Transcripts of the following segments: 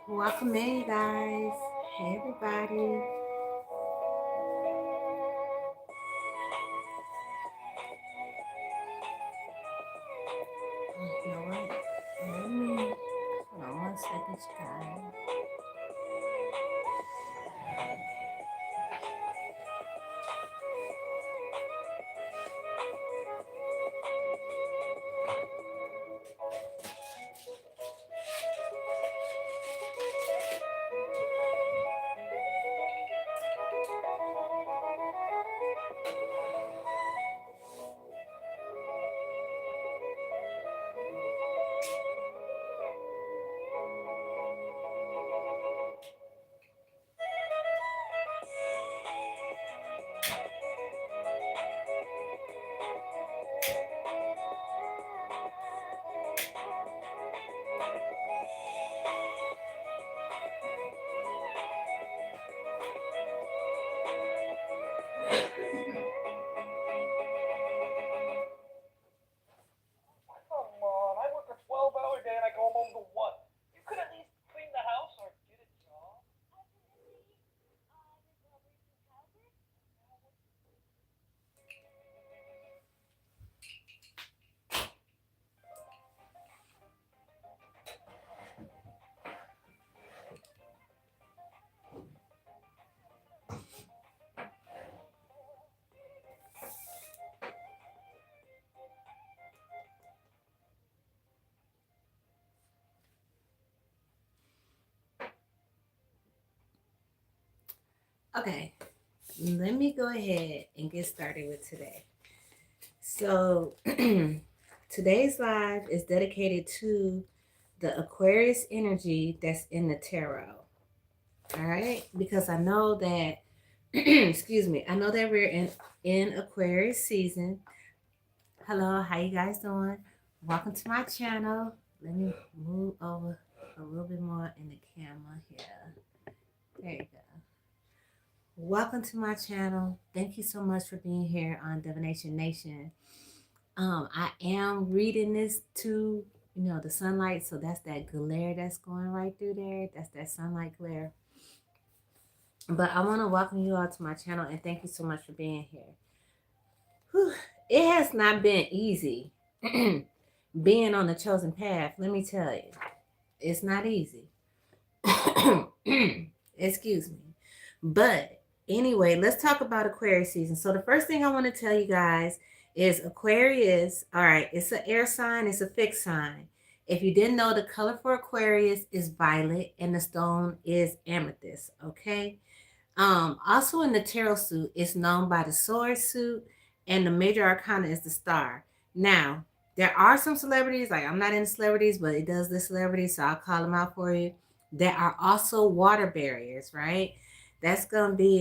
Welcome in, you guys. Hey, everybody. You know what? Hold on 1 second, guys. Okay, let me go ahead and get started with today. So, today's live is dedicated to the Aquarius energy that's in the tarot. All right, because I know that, excuse me, I know that we're in Aquarius season. Hello, how you guys doing? Welcome to my channel. Let me move over a little bit more in the camera here. There you go. Welcome to my channel. Thank you so much for being here on Divination Nation. I am reading this to, the sunlight. So that's that glare that's going right through there. That's that sunlight glare. But I want to welcome you all to my channel and thank you so much for being here. Whew. It has not been easy being on the chosen path. Let me tell you, it's not easy. Excuse me. But anyway, let's talk about Aquarius season. So the first thing I want to tell you guys is Aquarius. All right, it's an air sign. It's a fixed sign. If you didn't know, the color for Aquarius is violet and the stone is amethyst. Okay. Also in the tarot suit, it's known by the sword suit, and the major arcana is the star. Now, there are some celebrities, like I'm not into celebrities, but it does list celebrities, so I'll call them out for you. There are also water barriers, right? That's going to be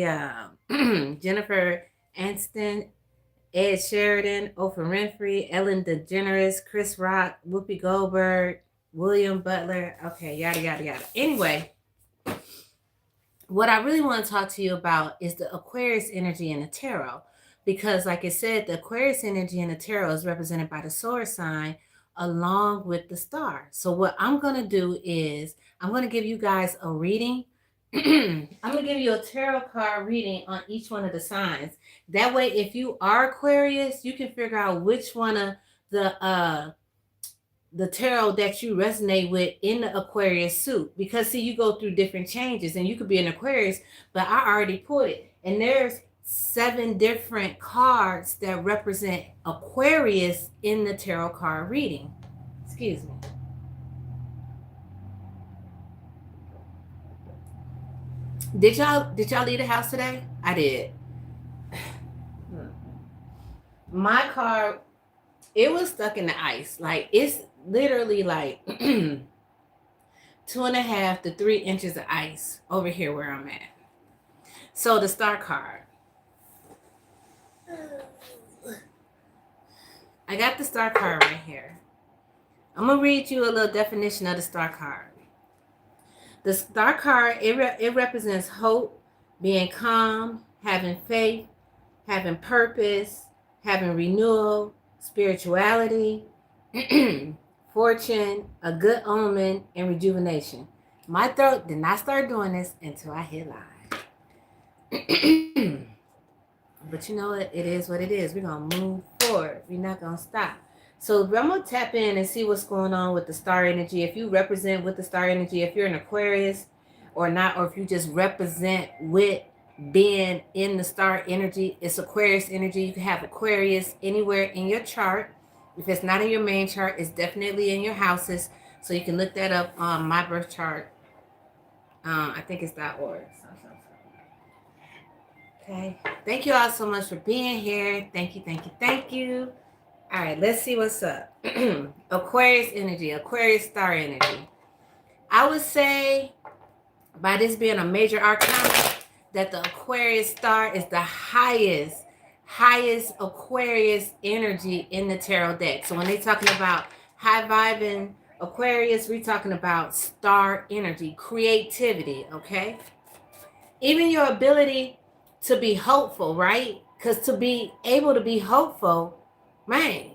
Jennifer Aniston, Ed Sheridan, Oprah Winfrey, Ellen DeGeneres, Chris Rock, Whoopi Goldberg, William Butler. Okay, yada, yada, yada. Anyway, what I really want to talk to you about is the Aquarius energy in the tarot. Because like I said, the Aquarius energy in the tarot is represented by the sword sign along with the star. So what I'm going to do is I'm going to give you guys a reading. I'm going to give you a tarot card reading on each one of the signs. That way, if you are Aquarius, you can figure out which one of the tarot that you resonate with in the Aquarius suit. Because see, you go through different changes and you could be an Aquarius, but I already put it. And there's 7 different cards that represent Aquarius in the tarot card reading. Excuse me. Did y'all leave the house today? I did. My car, it was stuck in the ice. Like it's literally like 2.5 to 3 inches of ice over here where I'm at. So the star card. I got the star card right here. I'm going to read you a little definition of the star card. The star card, it represents hope, being calm, having faith, having purpose, having renewal, spirituality, fortune, a good omen, and rejuvenation. My throat did not start doing this until I hit live. But you know what? It is what it is. We're going to move forward. We're not going to stop. So I'm going to tap in and see what's going on with the star energy. If you represent with the star energy, if you're an Aquarius or not, or if you just represent with being in the star energy, it's Aquarius energy. You can have Aquarius anywhere in your chart. If it's not in your main chart, it's definitely in your houses. So you can look that up on my birth chart. I think it's .org. Okay. Thank you all so much for being here. Thank you, thank you, thank you. All right, let's see what's up. Aquarius energy, Aquarius star energy. I would say, by this being a major arcana, that the Aquarius star is the highest Aquarius energy in the tarot deck. So when they're talking about high vibing Aquarius, we're talking about star energy, creativity, okay? Even your ability to be hopeful, right? Because to be able to be hopeful, man,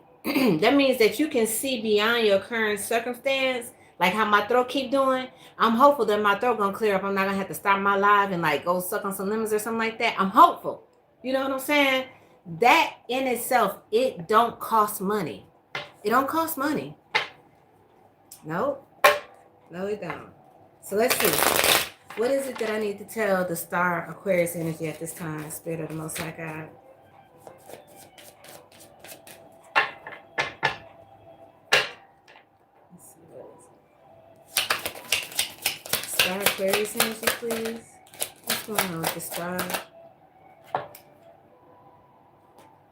that means that you can see beyond your current circumstance, like how my throat keep doing. I'm hopeful that my throat gonna clear up. I'm not gonna have to stop my live and like go suck on some lemons or something like that. I'm hopeful. You know what I'm saying? That in itself, it don't cost money. It don't cost money. Nope. No, it don't. So let's see. What is it that I need to tell the star Aquarius energy at this time, Spirit of the Most High God? Let's see, what is it? Star Aquarius energy, please. What's going on with the star?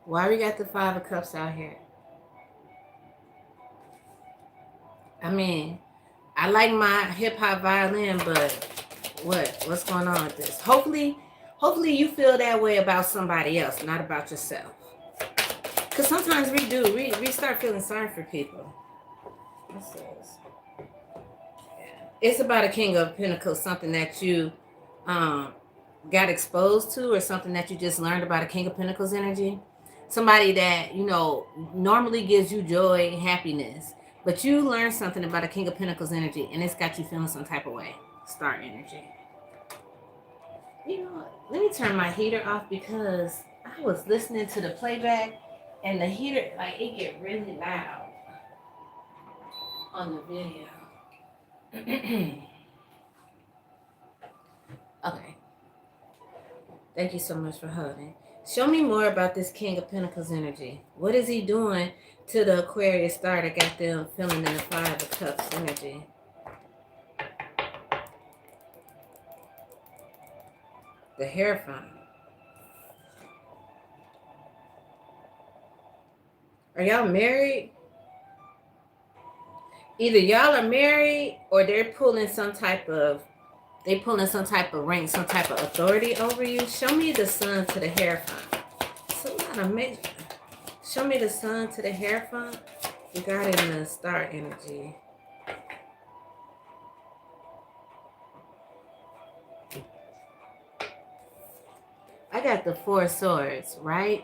Why we got the Five of Cups out here? I mean, I like my hip-hop violin, but what's going on with this? Hopefully you feel that way about somebody else, not about yourself. Because sometimes we do. We start feeling sorry for people. What's this? Yeah. It's about a King of Pentacles, something that you got exposed to, or something that you just learned about a King of Pentacles energy. Somebody that, you know, normally gives you joy and happiness. But you learned something about a King of Pentacles energy, and it's got you feeling some type of way. Star energy. You know what? Let me turn my heater off, because I was listening to the playback, and the heater, like, it get really loud on the video. Okay. Thank you so much for holding. Show me more about this King of Pentacles energy. What is he doing to the Aquarius star that got them feeling in the Five of Cups energy? The Hierophant. Are y'all married? Either y'all are married, or they're pulling some type of rank, some type of authority over you. Show me the Sun to the Hierophant. So not a major. Show me the Sun to the Hierophant regarding the star energy. I got the Four of Swords, right?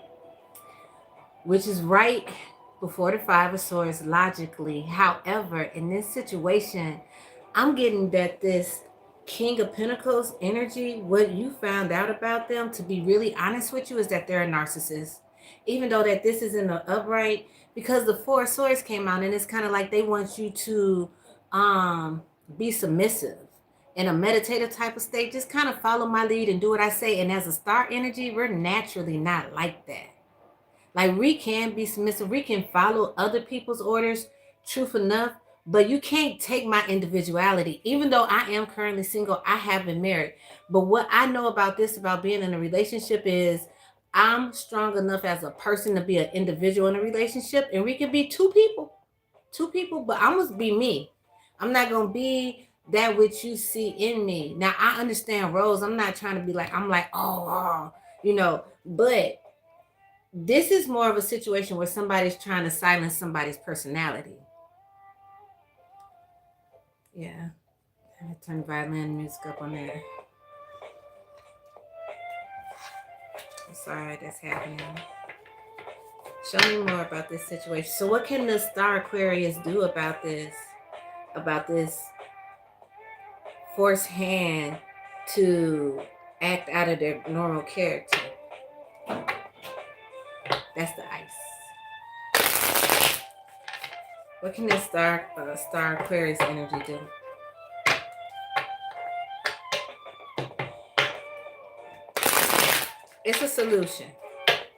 Which is right before the Five of Swords logically. However, in this situation, I'm getting that this King of Pentacles energy, what you found out about them, to be really honest with you, is that they're a narcissist. Even though that this is in the upright, because the Four of Swords came out, and it's kind of like they want you to be submissive in a meditative type of state. Just kind of follow my lead and do what I say. And as a star energy, we're naturally not like that. Like, we can be submissive. We can follow other people's orders, truth enough. But you can't take my individuality. Even though I am currently single, I have been married. But what I know about this, about being in a relationship, is I'm strong enough as a person to be an individual in a relationship. And we can be two people, but I must be me. I'm not going to be that which you see in me. Now, I understand roles. I'm not trying to be like, I'm like, you know, but this is more of a situation where somebody's trying to silence somebody's personality. Yeah. I'm going to turn violin music up on there. Let's sorry that's happening. Show me more about this situation. So what can the star Aquarius do about this? About this forced hand to act out of their normal character? That's the ice. What can this star Aquarius energy do? It's a solution,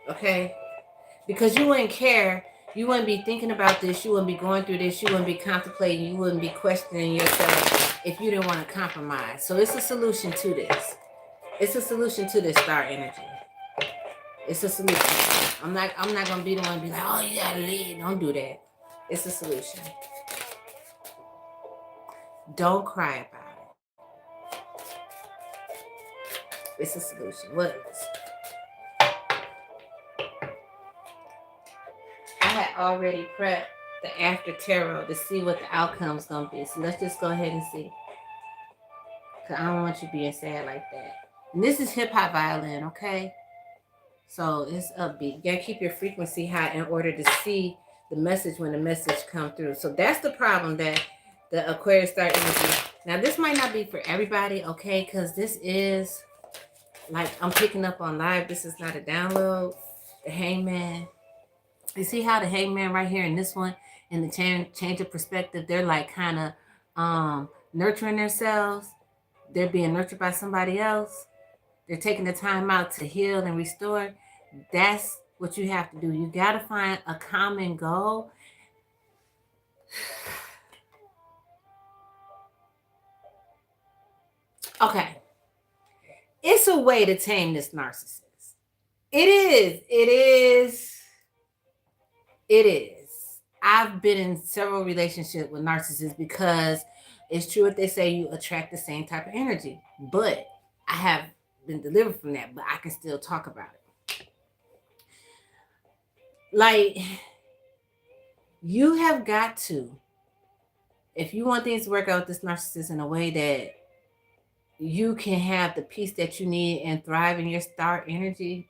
okay? Because you wouldn't care. You wouldn't be thinking about this. You wouldn't be going through this. You wouldn't be contemplating. You wouldn't be questioning yourself if you didn't want to compromise. So it's a solution to this. It's a solution to this star energy. It's a solution. I'm not gonna be the one to be like, oh, you gotta leave. Don't do that. It's a solution. Don't cry about it. It's a solution. What is? I had already prepped the after tarot to see what the outcome's gonna be. So let's just go ahead and see. Cause I don't want you being sad like that. And this is hip hop violin, okay? So it's upbeat. You gotta keep your frequency high in order to see the message when the message comes through. So that's the problem that the Aquarius star energy. Now this might not be for everybody, okay? Because this is like I'm picking up on live. This is not a download. The Hangman. You see how the Hangman right here in this one, in the change of perspective, they're like kind of nurturing themselves. They're being nurtured by somebody else. They're taking the time out to heal and restore. That's what you have to do. You got to find a common goal. Okay. It's a way to tame this narcissist. It is. I've been in several relationships with narcissists because it's true what they say, you attract the same type of energy. But I have been delivered from that, but I can still talk about it. Like, you have got to, if you want things to work out with this narcissist in a way that you can have the peace that you need and thrive in your star energy,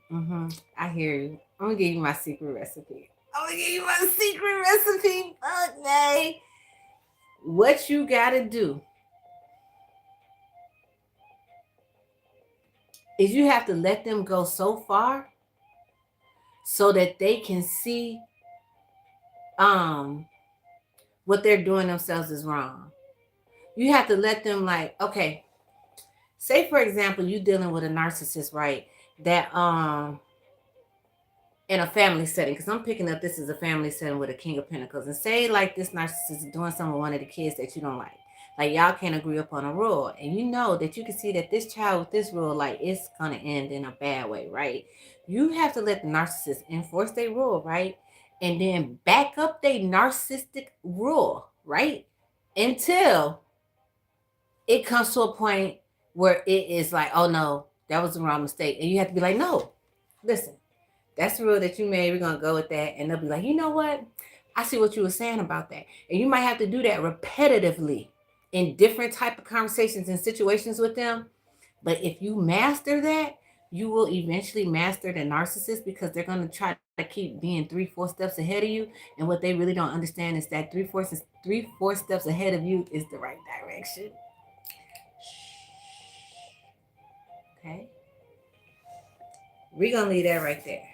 I hear you. I'm going to give you my secret recipe. Fuck, nay. What you got to do is you have to let them go so far so that they can see what they're doing themselves is wrong. You have to let them, like, okay, say for example, you dealing with a narcissist, right? That in a family setting, because I'm picking up this is a family setting with a King of Pentacles, and say like this narcissist is doing something with one of the kids that you don't like y'all can't agree upon a rule, and you know that you can see that this child with this rule, like, it's gonna end in a bad way, right? You have to let the narcissist enforce their rule, right? And then back up their narcissistic rule, right? Until it comes to a point where it is like, oh no, that was the wrong mistake. And you have to be like, no, listen, that's the rule that you made. We're going to go with that. And they'll be like, you know what? I see what you were saying about that. And you might have to do that repetitively in different type of conversations and situations with them. But if you master that, you will eventually master the narcissist, because they're going to try to keep being 3-4 steps ahead of you. And what they really don't understand is that 3-4 steps ahead of you is the right direction. Okay. We're going to leave that right there.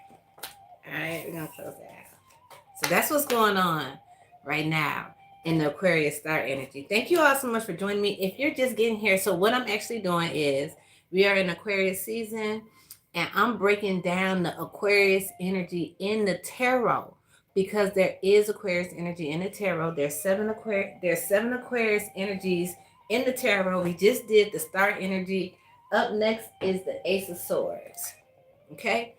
All right, we're going to close that out. So that's what's going on right now in the Aquarius star energy. Thank you all so much for joining me. If you're just getting here, so what I'm actually doing is we are in Aquarius season, and I'm breaking down the Aquarius energy in the tarot, because there is Aquarius energy in the tarot. There's seven Aquarius energies in the tarot. We just did the star energy. Up next is the Ace of Swords. Okay?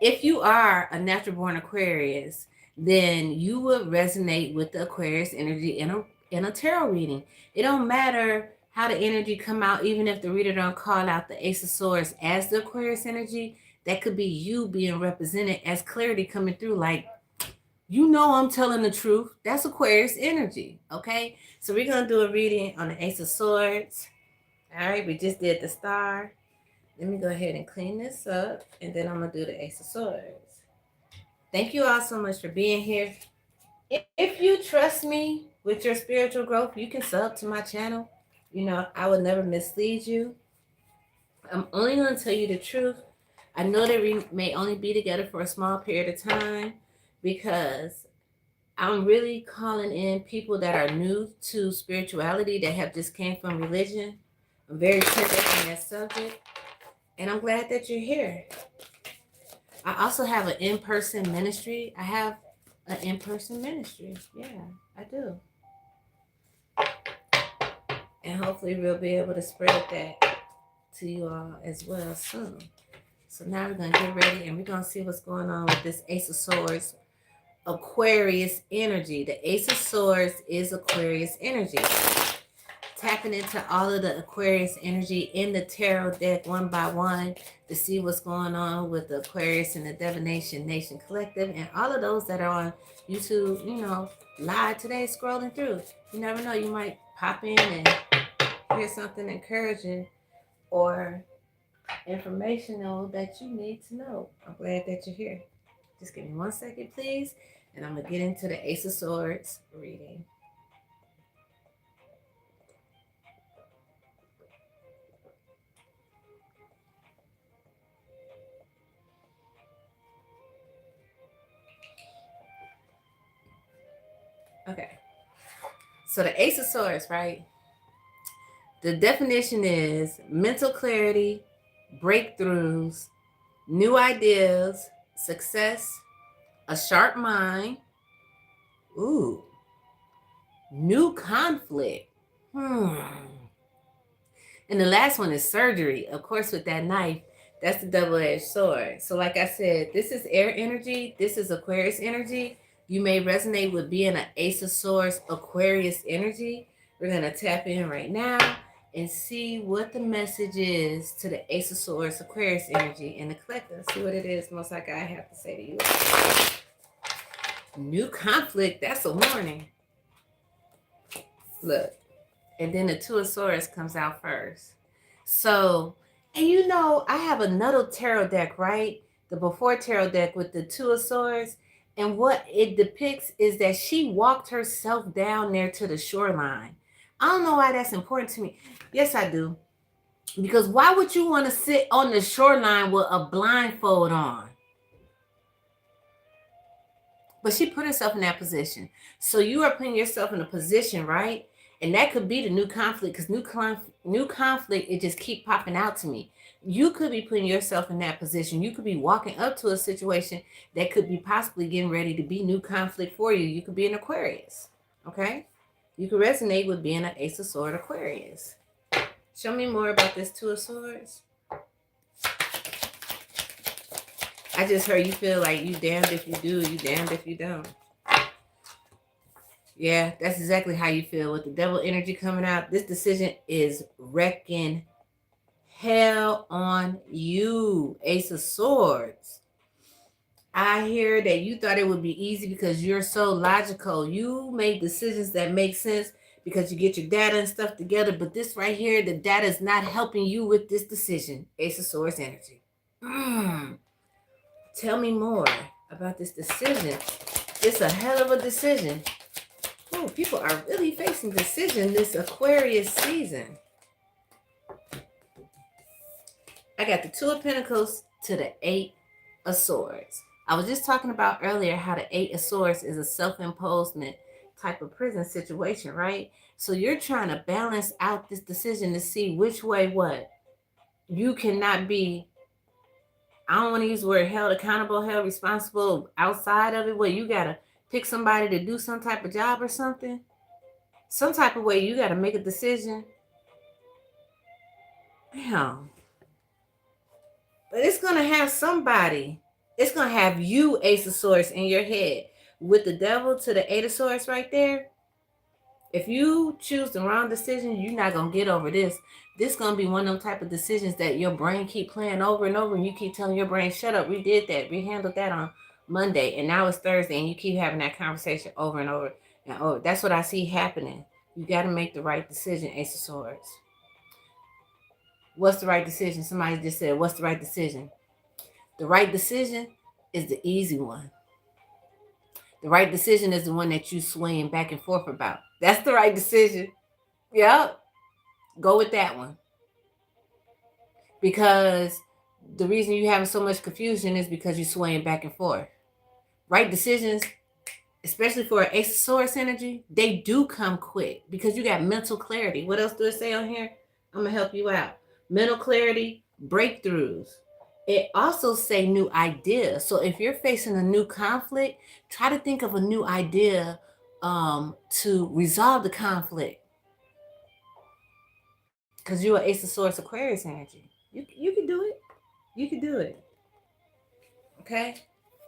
If you are a natural born Aquarius, then you would resonate with the Aquarius energy in a tarot reading. It don't matter how the energy come out, even if the reader don't call out the Ace of Swords as the Aquarius energy, that could be you being represented as clarity coming through. Like, you know, I'm telling the truth. That's Aquarius energy. Okay? So we're going to do a reading on the Ace of Swords. All right, we just did the star. Let me go ahead and clean this up, and then I'm going to do the Ace of Swords. Thank you all so much for being here. If you trust me with your spiritual growth, you can sub to my channel. You know, I would never mislead you. I'm only going to tell you the truth. I know that we may only be together for a small period of time because I'm really calling in people that are new to spirituality, that have just came from religion. I'm very tender on that subject, and I'm glad that you're here. I also have an in-person ministry. I have an in-person ministry. Yeah, I do. And hopefully we'll be able to spread that to you all as well soon. So now we're going to get ready, and we're going to see what's going on with this Ace of Swords Aquarius energy. The Ace of Swords is Aquarius energy. Tapping into all of the Aquarius energy in the tarot deck one by one to see what's going on with the Aquarius and the Divination Nation Collective, and all of those that are on YouTube, you know, live today, scrolling through. You never know, you might pop in and hear something encouraging or informational that you need to know. I'm glad that you're here. Just give me 1 second, please, and I'm going to get into the Ace of Swords reading. Okay. So the Ace of Swords, right? The definition is mental clarity, breakthroughs, new ideas, success, a sharp mind, new conflict. And the last one is surgery. Of course, with that knife, that's the double-edged sword. So like I said, this is air energy. This is Aquarius energy. You may resonate with being an Ace of Swords Aquarius energy. We're going to tap in right now and see what the message is to the Ace of Swords Aquarius energy in the collective. See what it is most like I have to say to you. New conflict, that's a warning. Look. And then the Two of Swords comes out first. So, and you know, I have another tarot deck, right? The before tarot deck with the Two of Swords. And what it depicts is that she walked herself down there to the shoreline. I don't know why that's important to me. Yes, I do. Because why would you want to sit on the shoreline with a blindfold on? But she put herself in that position. So you are putting yourself in a position, right? And that could be the new conflict, because new conflict, it just keep popping out to me. You could be putting yourself in that position. You could be walking up to a situation that could be possibly getting ready to be new conflict for you. You could be an Aquarius, okay? You could resonate with being an Ace of Swords Aquarius. Show me more about this Two of Swords. I just heard you feel like you damned if you do, you damned if you don't. Yeah, that's exactly how you feel with the devil energy coming out. This decision is wrecking hell on you, Ace of Swords. I hear that you thought it would be easy because you're so logical. You make decisions that make sense because you get your data and stuff together. But this right here, the data is not helping you with this decision, Ace of Swords energy. Tell me more about this decision. It's a hell of a decision. Oh, people are really facing decision this Aquarius season. I got the Two of Pentacles to the Eight of Swords. I was just talking about earlier how the Eight of Swords is a self-imposement type of prison situation, right? So you're trying to balance out this decision to see which way what. You cannot be, I don't want to use the word held accountable, held responsible outside of it, where you got to pick somebody to do some type of job or something. Some type of way you got to make a decision. Damn. But it's going to have somebody. It's going to have you, Ace of Swords, in your head. With the devil to the Eight of Swords right there. If you choose the wrong decision, you're not going to get over this. This is going to be one of them type of decisions that your brain keep playing over and over. And you keep telling your brain, shut up, we did that. We handled that on Monday. And now it's Thursday. And you keep having that conversation over and over and over. That's what I see happening. You got to make the right decision, Ace of Swords. What's the right decision? Somebody just said, what's the right decision? The right decision is the easy one. The right decision is the one that you swaying back and forth about. That's the right decision. Yep. Go with that one. Because the reason you having so much confusion is because you're swaying back and forth. Right decisions, especially for an Ace of Swords energy, they do come quick because you got mental clarity. What else do it say on here? I'm going to help you out. Mental clarity, breakthroughs. It also say new ideas. So if you're facing a new conflict, try to think of a new idea to resolve the conflict. Because you're an Ace of Swords Aquarius energy. You can do it. You can do it. Okay?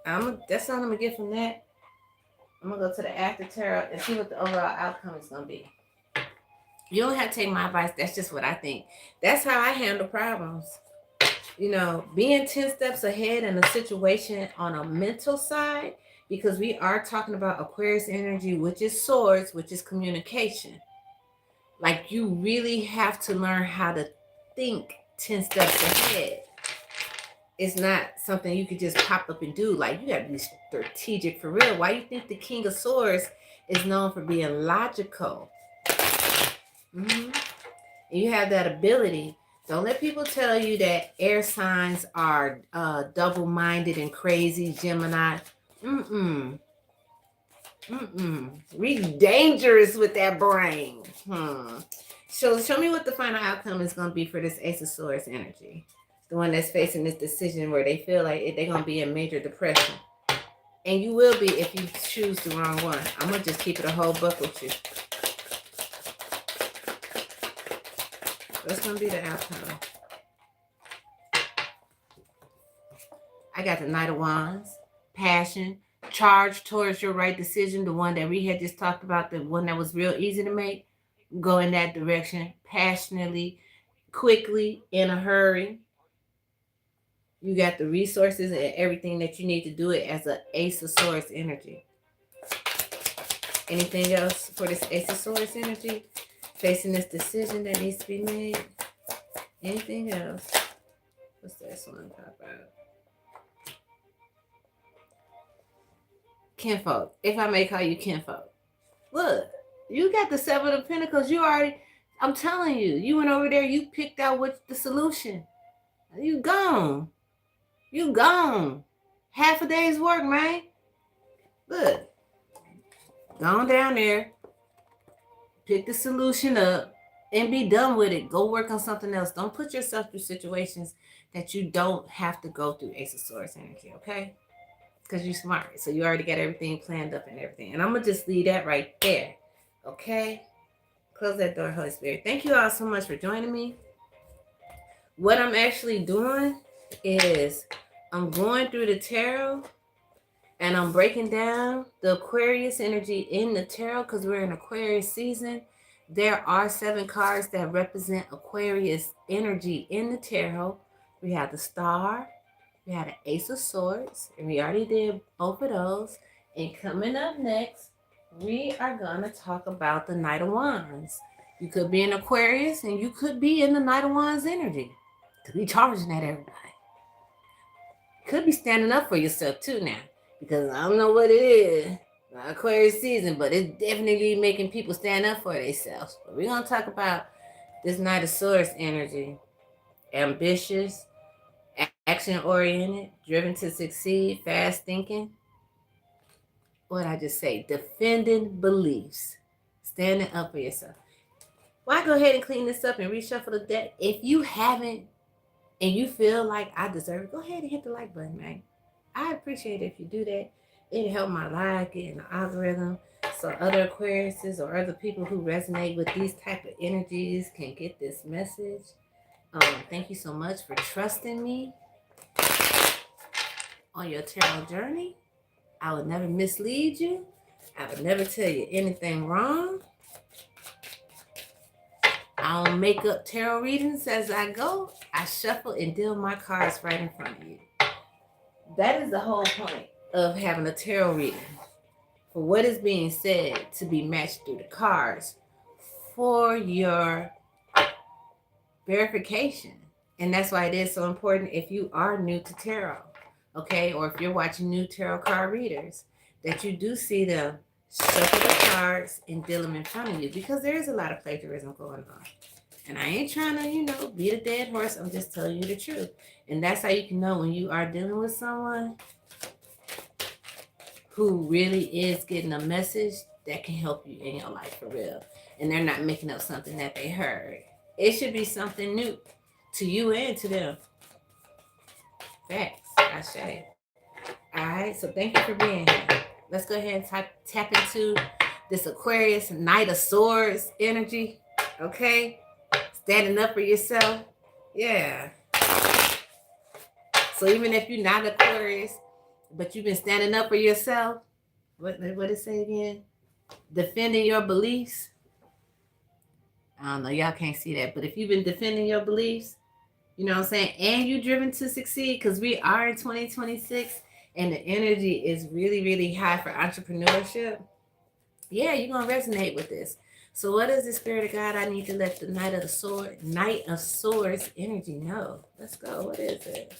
That's all I'm going to get from that. I'm going to go to the after tarot and see what the overall outcome is going to be. You don't have to take my advice. That's just what I think. That's how I handle problems. You know, being 10 steps ahead in a situation on a mental side, because we are talking about Aquarius energy, which is swords, which is communication. Like, you really have to learn how to think 10 steps ahead. It's not something you could just pop up and do. Like, you got to be strategic for real. Why you think the King of Swords is known for being logical? And you have that ability. Don't let people tell you that air signs are double-minded and crazy, Gemini. We dangerous with that brain. So show me what the final outcome is going to be for this Ace of Swords energy. The one that's facing this decision where they feel like they're going to be in major depression. And you will be if you choose the wrong one. I'm going to just keep it a whole buck with you. What's going to be the outcome? I got the Knight of Wands, passion, charge towards your right decision, the one that we had just talked about, the one that was real easy to make. Go in that direction passionately, quickly, in a hurry. You got the resources and everything that you need to do it as an Ace of Swords energy. Anything else for this Ace of Swords energy? Facing this decision that needs to be made? Anything else? What's this one pop out? Kinfolk. If I may call you kinfolk. Look, you got the Seven of Pentacles. You already, I'm telling you, you went over there, you picked out what's the solution. You gone. You gone. Half a day's work, man. Look. Gone down there. Pick the solution up and be done with it. Go work on something else. Don't put yourself through situations that you don't have to go through Ace of Swords energy, okay? Because you're smart. So you already got everything planned up and everything. And I'm going to just leave that right there, okay? Close that door, Holy Spirit. Thank you all so much for joining me. What I'm actually doing is I'm going through the tarot and I'm breaking down the Aquarius energy in the tarot because we're in Aquarius season. There are 7 cards that represent Aquarius energy in the tarot. We have the Star, we have the Ace of Swords, and we already did both of those. And coming up next, we are going to talk about the Knight of Wands. You could be in Aquarius and you could be in the Knight of Wands energy. Could be charging at everybody. Could be standing up for yourself too now. Because I don't know what it is, Aquarius season, but it's definitely making people stand up for themselves. But we're going to talk about this Knight of Swords energy. Ambitious, action-oriented, driven to succeed, fast thinking. What I just say? Defending beliefs. Standing up for yourself. Well, I go ahead and clean this up and reshuffle the deck. If you haven't and you feel like I deserve it, go ahead and hit the like button, man. I appreciate it if you do that. It helps my live get in the algorithm so other Aquariuses or other people who resonate with these type of energies can get this message. Thank you so much for trusting me on your tarot journey. I would never mislead you. I would never tell you anything wrong. I don't make up tarot readings as I go. I shuffle and deal my cards right in front of you. That is the whole point of having a tarot reading. For what is being said to be matched through the cards for your verification. And that's why it is so important if you are new to tarot, okay, or if you're watching new tarot card readers, that you do see them shuffle the cards and deal them in front of you, because there is a lot of plagiarism going on. And I ain't trying to, beat a dead horse. I'm just telling you the truth. And that's how you can know when you are dealing with someone who really is getting a message that can help you in your life for real. And they're not making up something that they heard. It should be something new to you and to them. Facts. I say. All right. So thank you for being here. Let's go ahead and tap into this Aquarius Knight of Swords energy. Okay. Standing up for yourself. Yeah. So even if you're not Aquarius, but you've been standing up for yourself, what did it say again? Defending your beliefs. I don't know, y'all can't see that, but if you've been defending your beliefs, you know what I'm saying, and you're driven to succeed, because we are in 2026 and the energy is really, really high for entrepreneurship. Yeah, you're going to resonate with this. So what is the Spirit of God? I need to let the Knight of Swords energy know. Let's go. What is it?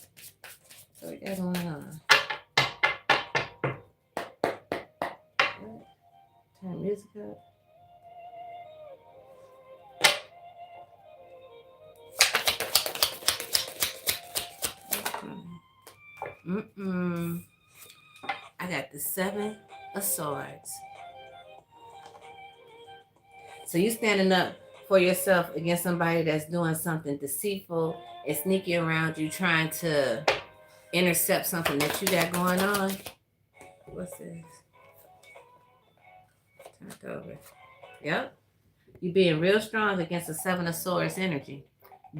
So we got going on. Turn music up. I got the Seven of Swords. So you standing up for yourself against somebody that's doing something deceitful and sneaky around you, trying to intercept something that you got going on. What's this? Turn it over. Yep. You being real strong against the Seven of Swords energy.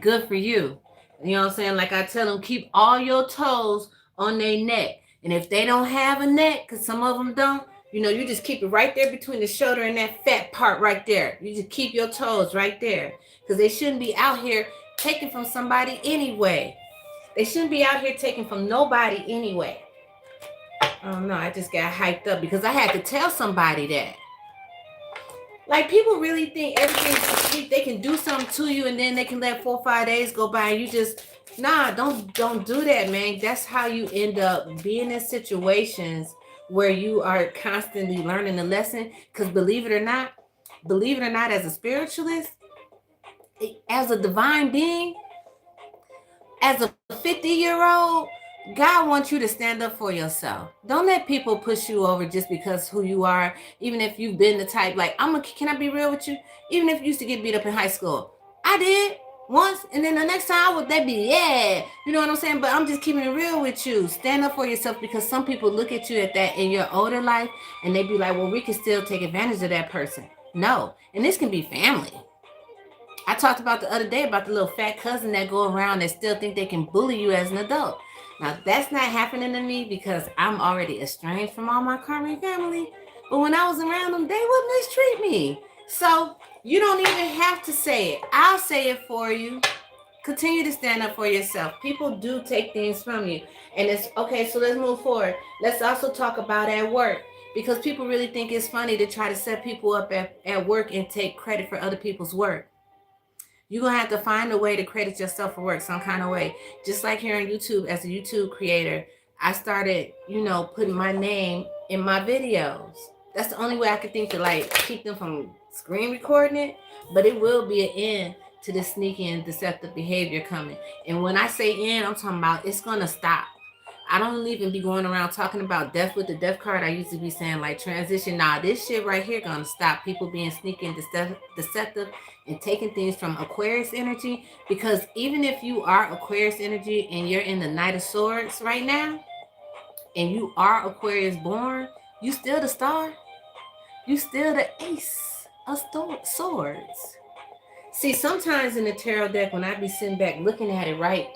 Good for you. You know what I'm saying? Like I tell them, keep all your toes on their neck. And if they don't have a neck, because some of them don't, you just keep it right there between the shoulder and that fat part right there. You just keep your toes right there. Because they shouldn't be out here taking from somebody anyway. They shouldn't be out here taking from nobody anyway. Oh no, I just got hyped up because I had to tell somebody that. Like, people really think everything's sweet. They can do something to you and then they can let 4 or 5 days go by and you just, nah, don't do that, man. That's how you end up being in situations where you are constantly learning a lesson. Because believe it or not, as a spiritualist, as a divine being, as a 50-year-old, God wants you to stand up for yourself. Don't let people push you over just because who you are. Even if you've been the type, like, can I be real with you? Even if you used to get beat up in high school, I did once, and then the next time that be, yeah, you know what I'm saying? But I'm just keeping it real with you. Stand up for yourself, because some people look at you at that in your older life and they be like, well, we can still take advantage of that person. No, and this can be family. I talked about the other day about the little fat cousin that go around that still think they can bully you as an adult. Now, that's not happening to me because I'm already estranged from all my karmic family. But when I was around them, they would mistreat me. So you don't even have to say it. I'll say it for you. Continue to stand up for yourself. People do take things from you. And it's okay, so let's move forward. Let's also talk about at work. Because people really think it's funny to try to set people up at work and take credit for other people's work. You're going to have to find a way to credit yourself for work some kind of way. Just like here on YouTube, as a YouTube creator, I started, putting my name in my videos. That's the only way I could think to, like, keep them from screen recording it. But it will be an end to this sneaky and deceptive behavior coming. And when I say end, I'm talking about it's going to stop. I don't even be going around talking about death with the death card. I used to be saying, like, transition. Nah, this shit right here going to stop. People being sneaky and deceptive and taking things from Aquarius energy. Because even if you are Aquarius energy and you're in the Knight of Swords right now, and you are Aquarius born, you still the star. You still the Ace of Swords. See, sometimes in the tarot deck, when I be sitting back looking at it, right,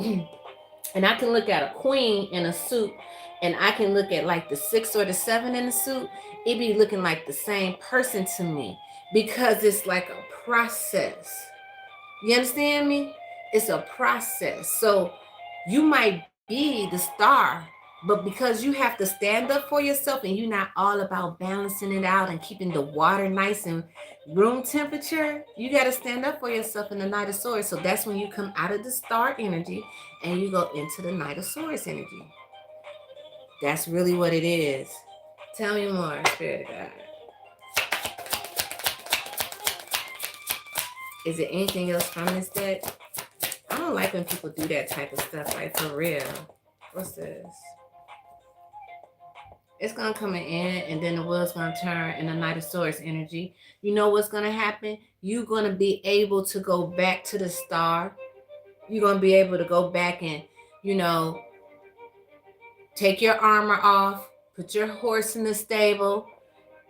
and I can look at a queen in a suit, and I can look at like the 6 or the 7 in the suit, it be looking like the same person to me, because it's like a process. You understand me? It's a process. So you might be the star But because you have to stand up for yourself and you're not all about balancing it out and keeping the water nice and room temperature, you got to stand up for yourself in the Knight of Swords. So that's when you come out of the star energy and you go into the Knight of Swords energy. That's really what it is. Tell me more, Spirit of God. Is there anything else from this deck? I don't like when people do that type of stuff, like for real. What's this? It's going to come in and then the wheel's going to turn in the Knight of Swords energy. You know what's going to happen? You're going to be able to go back to the star. You're going to be able to go back and, you know, take your armor off, put your horse in the stable,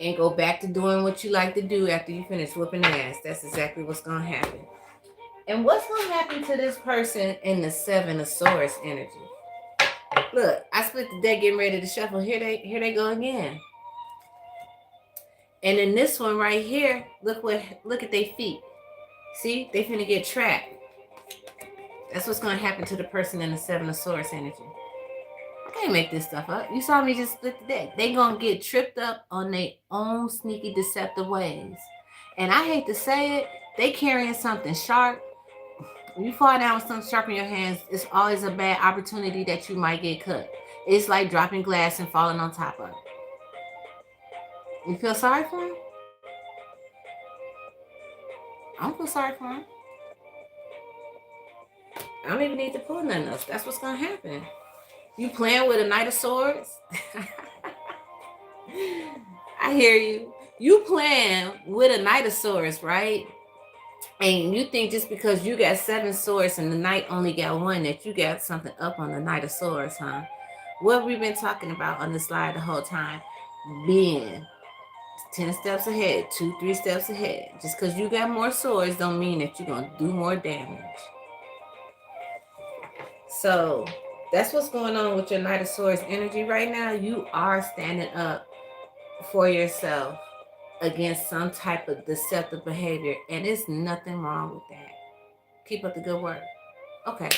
and go back to doing what you like to do after you finish whooping ass. That's exactly what's going to happen. And what's going to happen to this person in the Seven of Swords energy? Look, I split the deck getting ready to shuffle. Here they go again. And in this one right here, look at their feet. See, they finna get trapped. That's what's gonna happen to the person in the Seven of Swords energy. I can't make this stuff up. You saw me just split the deck. They gonna get tripped up on their own sneaky, deceptive ways. And I hate to say it, they carrying something sharp. When you fall down with something sharp in your hands, it's always a bad opportunity that you might get cut. It's like dropping glass and falling on top of it. You feel sorry for him? I don't feel sorry for him. I don't even need to pull nothing else. That's what's going to happen. You playing with a Knight of Swords? I hear you. You playing with a Knight of Swords, right? And you think just because you got 7 swords and the Knight only got 1 that you got something up on the Knight of Swords, huh? What we've been talking about on the slide the whole time, being 10 steps ahead, 2, 3 steps ahead. Just because you got more swords don't mean that you're going to do more damage. So that's what's going on with your Knight of Swords energy right now. You are standing up for yourself against some type of deceptive behavior, and there's nothing wrong with that. Keep up the good work. Okay.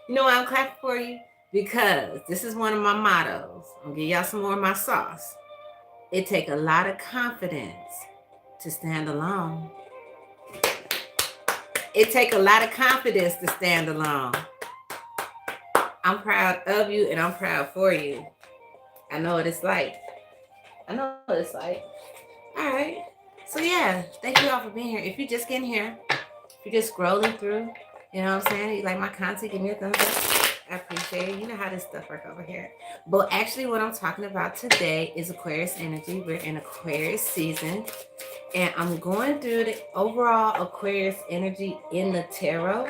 You know why I'm clapping for you? Because this is one of my mottos. I'm gonna give y'all some more of my sauce. It takes a lot of confidence to stand alone. It takes a lot of confidence to stand alone. I'm proud of you and I'm proud for you. I know what it's like. I know what it's like. All right. So yeah, thank you all for being here. If you're just getting here, if you're just scrolling through, you know what I'm saying? You like my content, give me a thumbs up. I appreciate it. You know how this stuff works over here. But actually what I'm talking about today is Aquarius energy. We're in Aquarius season. And I'm going through the overall Aquarius energy in the tarot.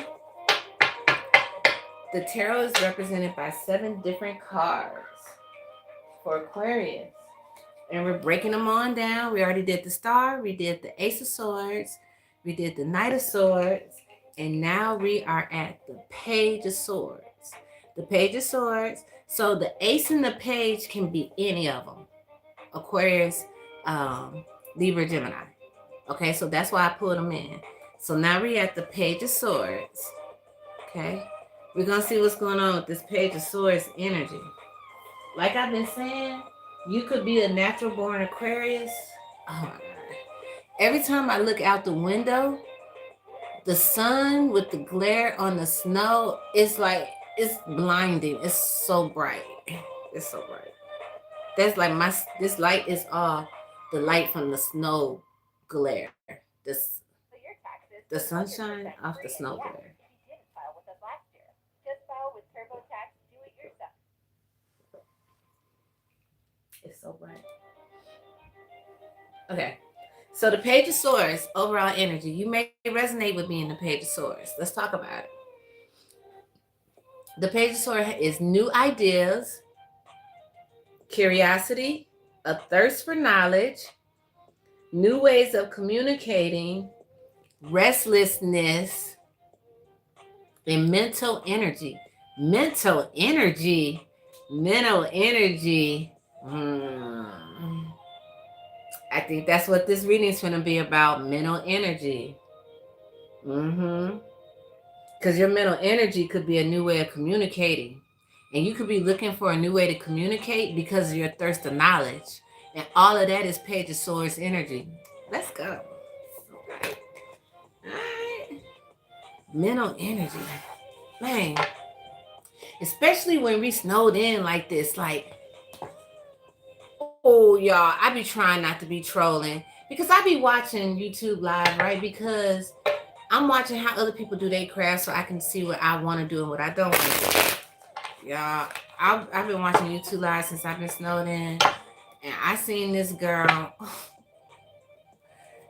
The tarot is represented by 7 different cards for Aquarius. And we're breaking them on down. We already did the Star. We did the Ace of Swords. We did the Knight of Swords. And now we are at the Page of Swords. The Page of Swords. So the Ace and the Page can be any of them. Aquarius, Libra, Gemini. Okay, so that's why I pulled them in. So now we're at the Page of Swords. Okay, we're going to see what's going on with this Page of Swords energy. Like I've been saying, you could be a natural born Aquarius. Oh my God. Every time I look out the window, the sun with the glare on the snow, it's like, it's blinding. It's so bright. It's so bright. That's like this light is all the light from the snow glare. The sunshine off the snow glare. It's so bright. Okay. So the Page of Swords, overall energy. You may resonate with me in the Page of Swords. Let's talk about it. The Page of Swords is new ideas, curiosity, a thirst for knowledge, new ways of communicating, restlessness, and mental energy. Mental energy. Mental energy. I think that's what this reading is going to be about. Mental energy. Because Because your mental energy could be a new way of communicating. And you could be looking for a new way to communicate because of your thirst of knowledge. And all of that is Page of Swords energy. Let's go. All right. Mental energy. Man. Especially when we snowed in like this. Like, oh, y'all, I be trying not to be trolling. Because I be watching YouTube Live, right? Because I'm watching how other people do their craft so I can see what I want to do and what I don't want to do. Y'all, I've been watching YouTube Live since I've been snowed in. And I seen this girl.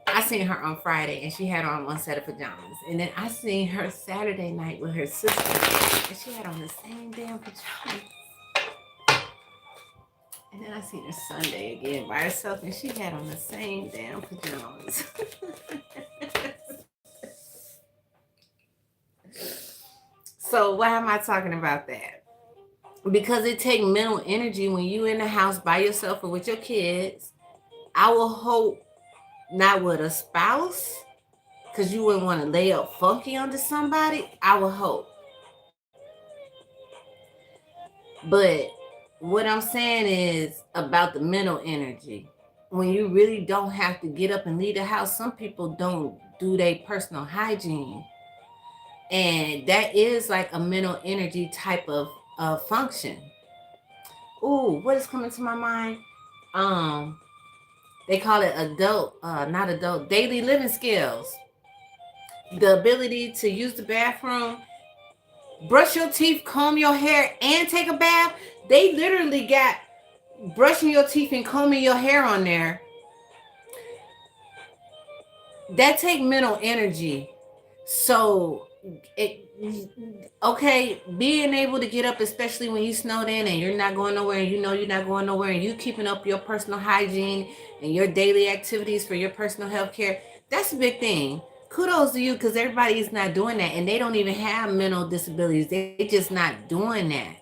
I seen her on Friday and she had on one set of pajamas. And then I seen her Saturday night with her sister. And she had on the same damn pajamas. And then I seen her Sunday again by herself and she had on the same damn pajamas. So why am I talking about that? Because it takes mental energy when you in the house by yourself or with your kids. I will hope not with a spouse, because you wouldn't want to lay up funky onto somebody. I will hope. But what I'm saying is about the mental energy. When you really don't have to get up and leave the house, some people don't do their personal hygiene. And that is like a mental energy type of function. Ooh, what is coming to my mind? They call it not adult, daily living skills. The ability to use the bathroom, brush your teeth, comb your hair, and take a bath. They literally got brushing your teeth and combing your hair on there. That take mental energy. So being able to get up, especially when you snowed in and you're not going nowhere and you know you're not going nowhere and you keeping up your personal hygiene and your daily activities for your personal health care, that's a big thing. Kudos to you, because everybody is not doing that, and they don't even have mental disabilities. They just not doing that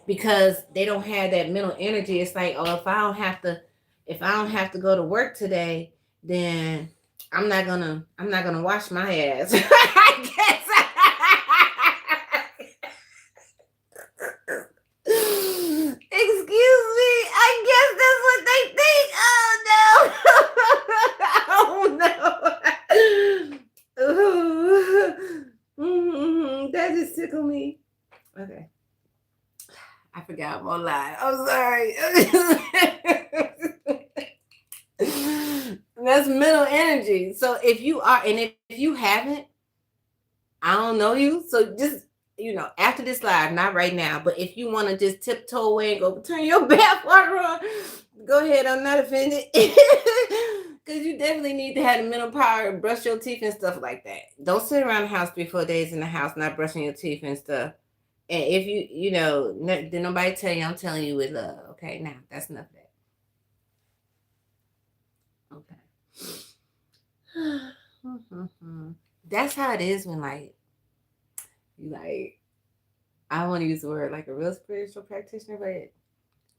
because they don't have that mental energy. It's like, oh, if I don't have to go to work today, then I'm not gonna wash my ass. I guess. Excuse me. I guess that's what they think. Oh no. Oh no. That just tickled me. Okay. I forgot more lie. I'm sorry. That's mental energy. So if you are, and if you haven't, I don't know you. So just, after this live, not right now, but if you want to just tiptoe away and go turn your bath water on, go ahead. I'm not offended. Because you definitely need to have the mental power and brush your teeth and stuff like that. Don't sit around the house 3-4 days in the house not brushing your teeth and stuff. And if did nobody tell you, I'm telling you with love. Okay, now that's enough of that. Okay. That's how it is when I want to use the word like a real spiritual practitioner, but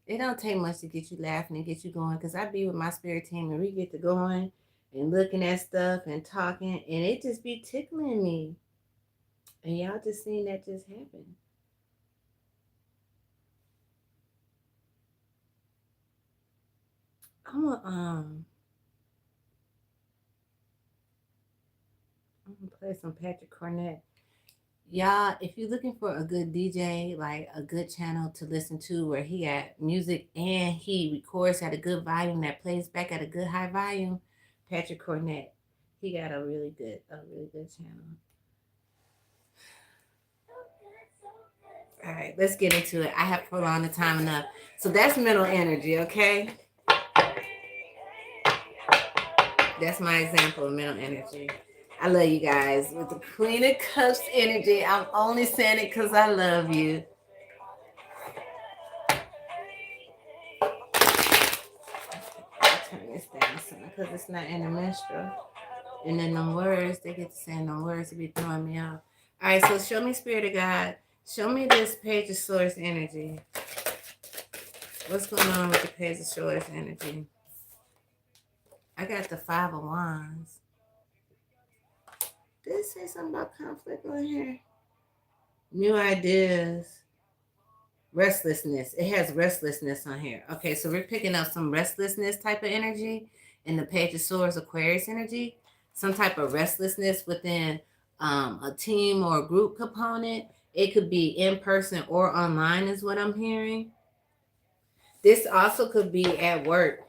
it don't take much to get you laughing and get you going. Because I be with my spirit team and we get to going and looking at stuff and talking, and it just be tickling me. And y'all just seen that just happen. I'm gonna play some Patrick Cornett. Y'all, if you're looking for a good DJ, like a good channel to listen to where he got music and he records at a good volume that plays back at a good high volume, Patrick Cornett. He got a really good channel. All right, let's get into it. I have prolonged the time enough. So that's mental energy, okay? That's my example of mental energy. I love you guys. With the Queen of Cups energy, I'm only saying it because I love you. I'll turn this down because it's not in the minstrel. And then the words, they get to saying the words to be throwing me off. All right, so show me, Spirit of God. Show me this Page of Swords energy. What's going on with the Page of Swords energy? I got the 5 of Wands. Did it say something about conflict on here? New ideas. Restlessness. It has restlessness on here. Okay, so we're picking up some restlessness type of energy in the Page of Swords Aquarius energy. Some type of restlessness within a team or a group component. It could be in person or online is what I'm hearing. This also could be at work.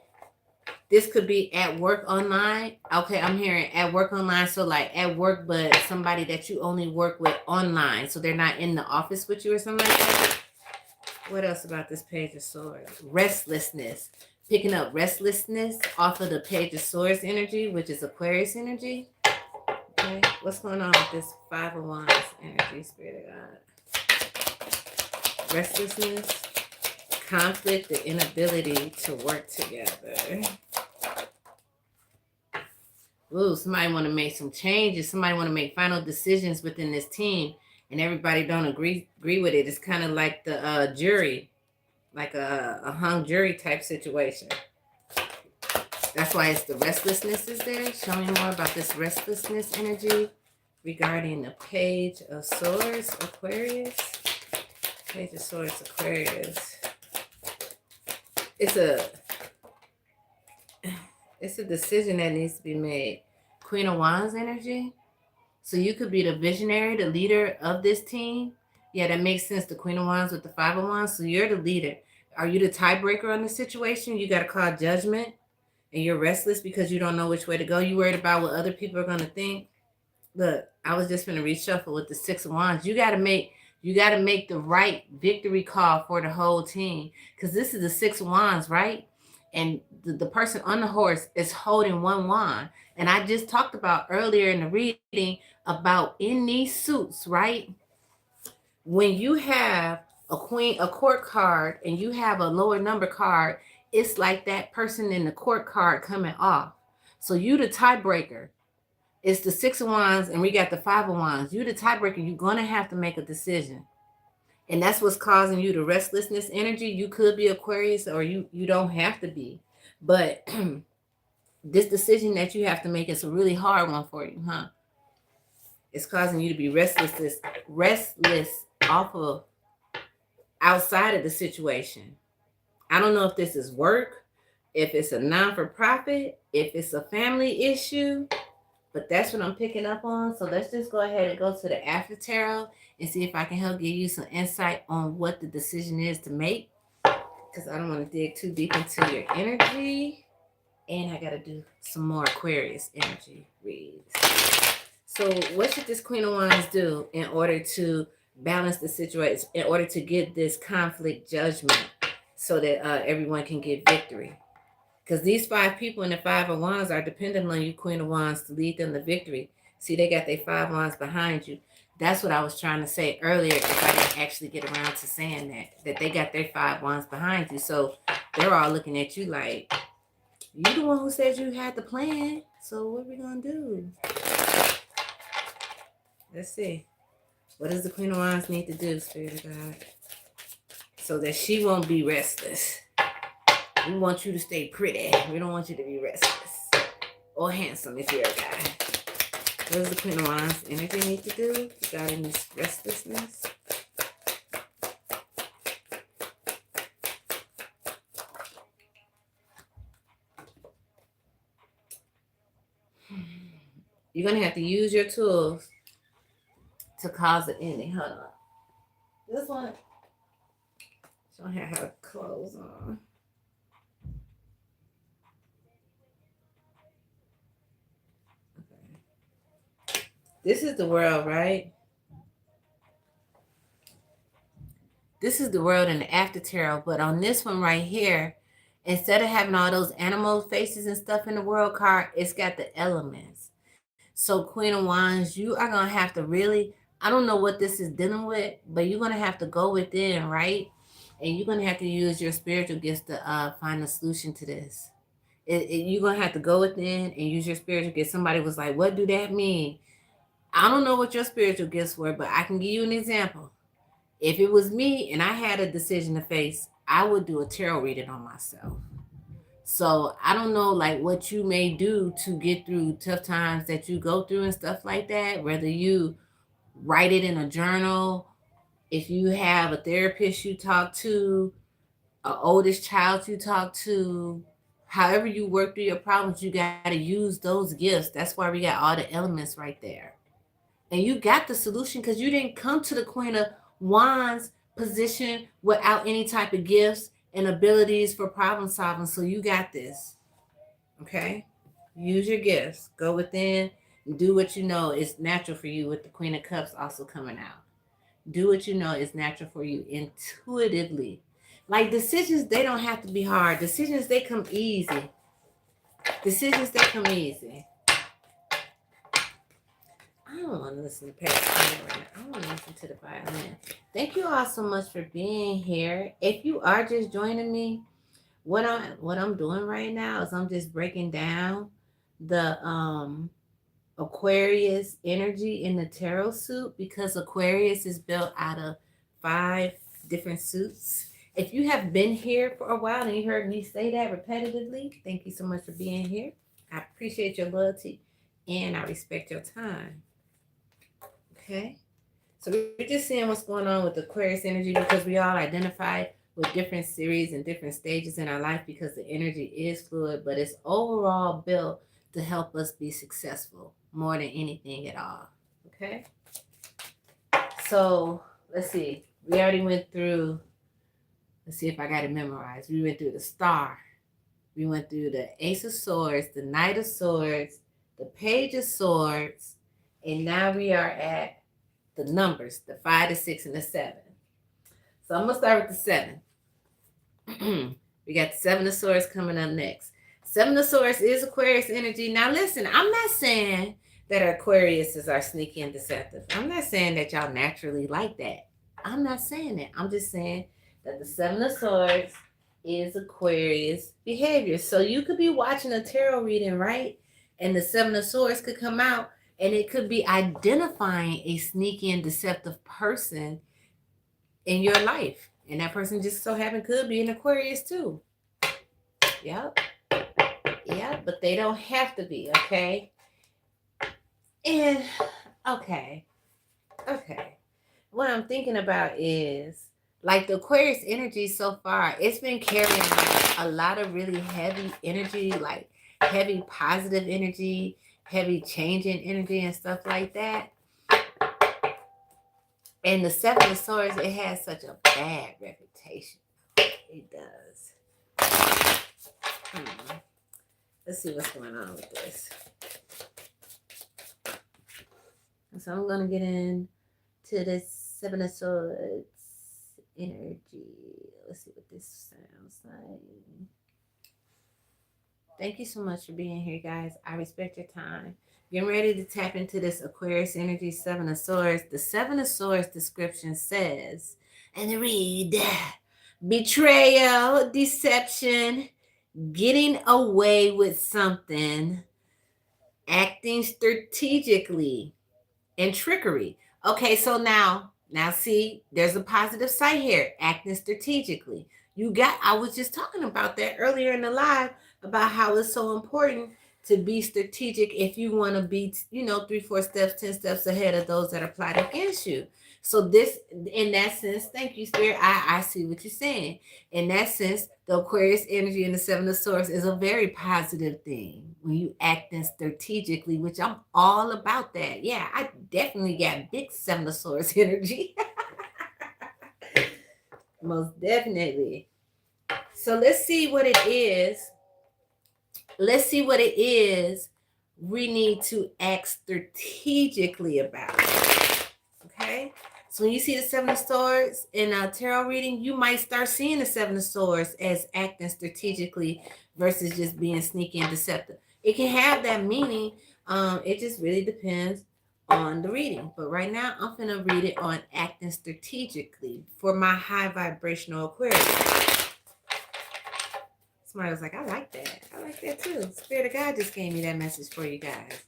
This could be at work online. Okay, I'm hearing at work online. So like at work, but somebody that you only work with online. So they're not in the office with you or something like that. What else about this Page of Swords? Restlessness. Picking up restlessness off of the Page of Swords energy, which is Aquarius energy. Okay, what's going on with this Five of Wands energy, Spirit of God? Restlessness, conflict, the inability to work together. Ooh, somebody want to make some changes. Somebody want to make final decisions within this team, and everybody don't agree with it. It's kind of like the jury, like a hung jury type situation. That's why it's the restlessness is there. Show me more about this restlessness energy regarding the Page of Swords, Aquarius. Page of Swords, Aquarius. It's a decision that needs to be made. Queen of Wands energy. So you could be the visionary, the leader of this team. Yeah, that makes sense. The Queen of Wands with the Five of Wands. So you're the leader. Are you the tiebreaker on the situation? You got to call judgment, and you're restless because you don't know which way to go. You worried about what other people are going to think. Look, I was just going to reshuffle with the Six of Wands. You got to make the right victory call for the whole team, because this is the Six of Wands, right? And the person on the horse is holding one wand. And I just talked about earlier in the reading about in these suits, right? When you have a court card, and you have a lower number card, it's like that person in the court card coming off. So you the tiebreaker. It's the Six of Wands, and we got the Five of Wands. You the tiebreaker. You're going to have to make a decision. And that's what's causing you the restlessness energy. You could be Aquarius, or you don't have to be. But this decision that you have to make is a really hard one for you, huh? It's causing you to be restless off of outside of the situation. I don't know if this is work, if it's a non-for-profit, if it's a family issue, but that's what I'm picking up on. So let's just go ahead and go to the After Tarot and see if I can help give you some insight on what the decision is to make, because I don't want to dig too deep into your energy. And I got to do some more Aquarius energy reads. So what should this Queen of Wands do in order to balance the situation, in order to get this conflict judgment so that everyone can get victory? Because these five people in the Five of Wands are dependent on you, Queen of Wands, to lead them to victory. See, they got their Five of Wands behind you. That's what I was trying to say earlier, if I didn't actually get around to saying that they got their Five of Wands behind you. So they're all looking at you like, you the one who said you had the plan. So what are we going to do? Let's see. What does the Queen of Wands need to do, Spirit of God, so that she won't be restless? We want you to stay pretty. We don't want you to be restless or handsome if you're a guy. What does the Queen of Wands energy need to do regarding this restlessness? You're going to have to use your tools to cause an ending. Hold on. This one, she don't have her clothes on. Okay. This is the world, right? This is the world in the After Tarot. But on this one right here, instead of having all those animal faces and stuff in the world card, it's got the elements. So Queen of Wands, you are going to have to really, I don't know what this is dealing with, but you're going to have to go within, right? And you're going to have to use your spiritual gifts to find a solution to this. You're going to have to go within and use your spiritual gifts. Somebody was like, what do that mean? I don't know what your spiritual gifts were, but I can give you an example. If it was me and I had a decision to face, I would do a tarot reading on myself. So I don't know like what you may do to get through tough times that you go through and stuff like that, whether you write it in a journal If you have a therapist you talk to, an oldest child you talk to, however you work through your problems, you got to use those gifts. That's why we got all the elements right there. And you got the solution because you didn't come to the Queen of Wands position without any type of gifts and abilities for problem solving. So you got this. Okay? Use your gifts. Go within. Do what you know is natural for you with the Queen of Cups also coming out. Do what you know is natural for you intuitively. Like decisions, they don't have to be hard. Decisions, they come easy. Decisions, they come easy. I don't want to listen to Paris right now. I want to listen to the violin. Thank you all so much for being here. If you are just joining me, what I'm doing right now is I'm just breaking down the Aquarius energy in the tarot suit, because Aquarius is built out of 5 different suits. If you have been here for a while and you heard me say that repetitively, thank you so much for being here. I appreciate your loyalty and I respect your time. Okay? So we're just seeing what's going on with Aquarius energy, because we all identify with different series and different stages in our life, because the energy is fluid, but it's overall built to help us be successful more than anything at all. Okay? So let's see. We already went through, let's see if I got it memorized. We went through the Star. We went through the Ace of Swords, the Knight of Swords, the Page of Swords, and now we are at the numbers, the 5, the 6, and the 7. So I'm going to start with the 7. We got the 7 of Swords coming up next. 7 of Swords is Aquarius energy. Now listen, I'm not saying that Aquarius are sneaky and deceptive. I'm not saying that y'all naturally like that. I'm not saying that. I'm just saying that the 7 of Swords is Aquarius behavior. So you could be watching a tarot reading, right? And the 7 of Swords could come out, and it could be identifying a sneaky and deceptive person in your life. And that person just so happen could be an Aquarius too. Yep. Yeah, but they don't have to be, okay? And, okay. What I'm thinking about is, like the Aquarius energy so far, it's been carrying a lot of really heavy energy, like heavy positive energy, heavy changing energy and stuff like that. And the 7 of Swords, it has such a bad reputation. It does. Let's see what's going on with this. So I'm going to get into this 7 of Swords energy. Let's see what this sounds like. Thank you so much for being here, guys. I respect your time. Getting ready to tap into this Aquarius energy, 7 of Swords. The 7 of Swords description says, and read, betrayal, deception, getting away with something, acting strategically, and trickery. Okay, so now see, there's a positive side here, acting strategically. I was just talking about that earlier in the live, about how it's so important to be strategic if you want to be, 3, 4 steps, 10 steps ahead of those that are plotting against you. So this, in that sense, thank you, Spirit. I see what you're saying. In that sense, the Aquarius energy and the 7 of Swords is a very positive thing when you acting strategically, which I'm all about that. Yeah, I definitely got big 7 of Swords energy. Most definitely. So let's see what it is. Let's see what it is we need to act strategically about. Okay? So when you see the 7 of Swords in a tarot reading, you might start seeing the 7 of Swords as acting strategically versus just being sneaky and deceptive. It can have that meaning. It just really depends on the reading. But right now, I'm going to read it on acting strategically for my high vibrational Aquarius. Somebody was like, I like that. I like that too. Spirit of God just gave me that message for you guys.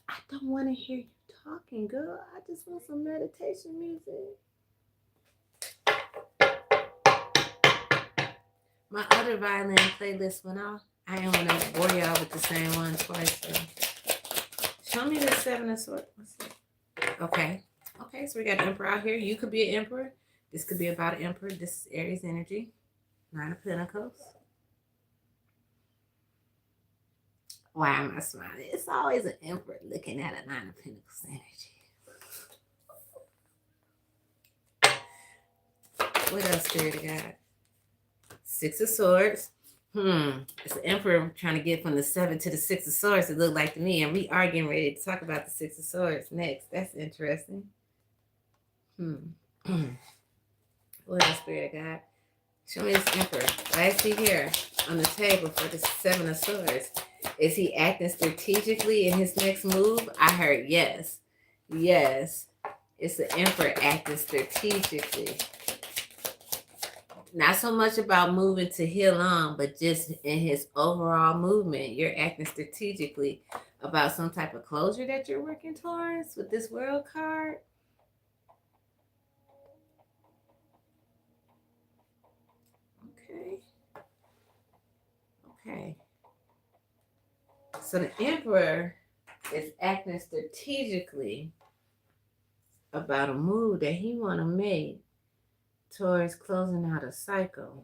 I don't want to hear you talking, girl. I just want some meditation music. My other violin playlist went off. I don't want to bore y'all with the same one twice. So. Show me the Seven of Swords. Okay. Okay, so we got the Emperor out here. You could be an Emperor. This could be about an Emperor. This is Aries energy. Nine of Pentacles. Why am I smiling? It's always an Emperor looking at a Nine of Pentacles energy. What else, Spirit of God? Six of Swords. It's the Emperor trying to get from the 7 to the 6 of Swords, it looked like to me. And we are getting ready to talk about the 6 of Swords next. That's interesting. What else, Spirit of God? Show me this Emperor. Why is he here on the table for the 7 of Swords? Is he acting strategically in his next move? I heard yes. Yes. It's the Emperor acting strategically. Not so much about moving to heal on, but just in his overall movement. You're acting strategically about some type of closure that you're working towards with this World card. Okay. Okay. So the Emperor is acting strategically about a move that he want to make towards closing out a cycle.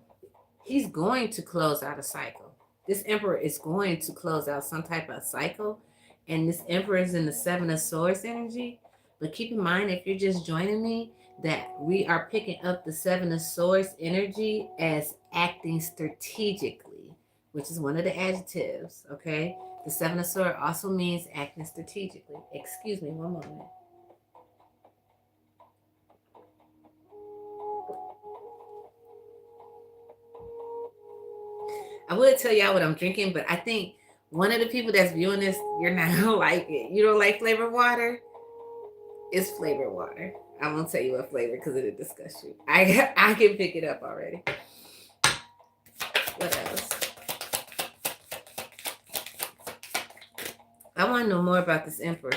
He's going to close out a cycle. This Emperor is going to close out some type of cycle. And this Emperor is in the 7 of Swords energy. But keep in mind, if you're just joining me, that we are picking up the 7 of Swords energy as acting strategically, which is one of the adjectives, okay? The 7 of Swords also means acting strategically. Excuse me, one moment. I would tell y'all what I'm drinking, but I think one of the people that's viewing this, you're not gonna like it. You don't like flavored water? It's flavored water. I won't tell you what flavor because it'll disgust you. I can pick it up already. What else? I want to know more about this Emperor.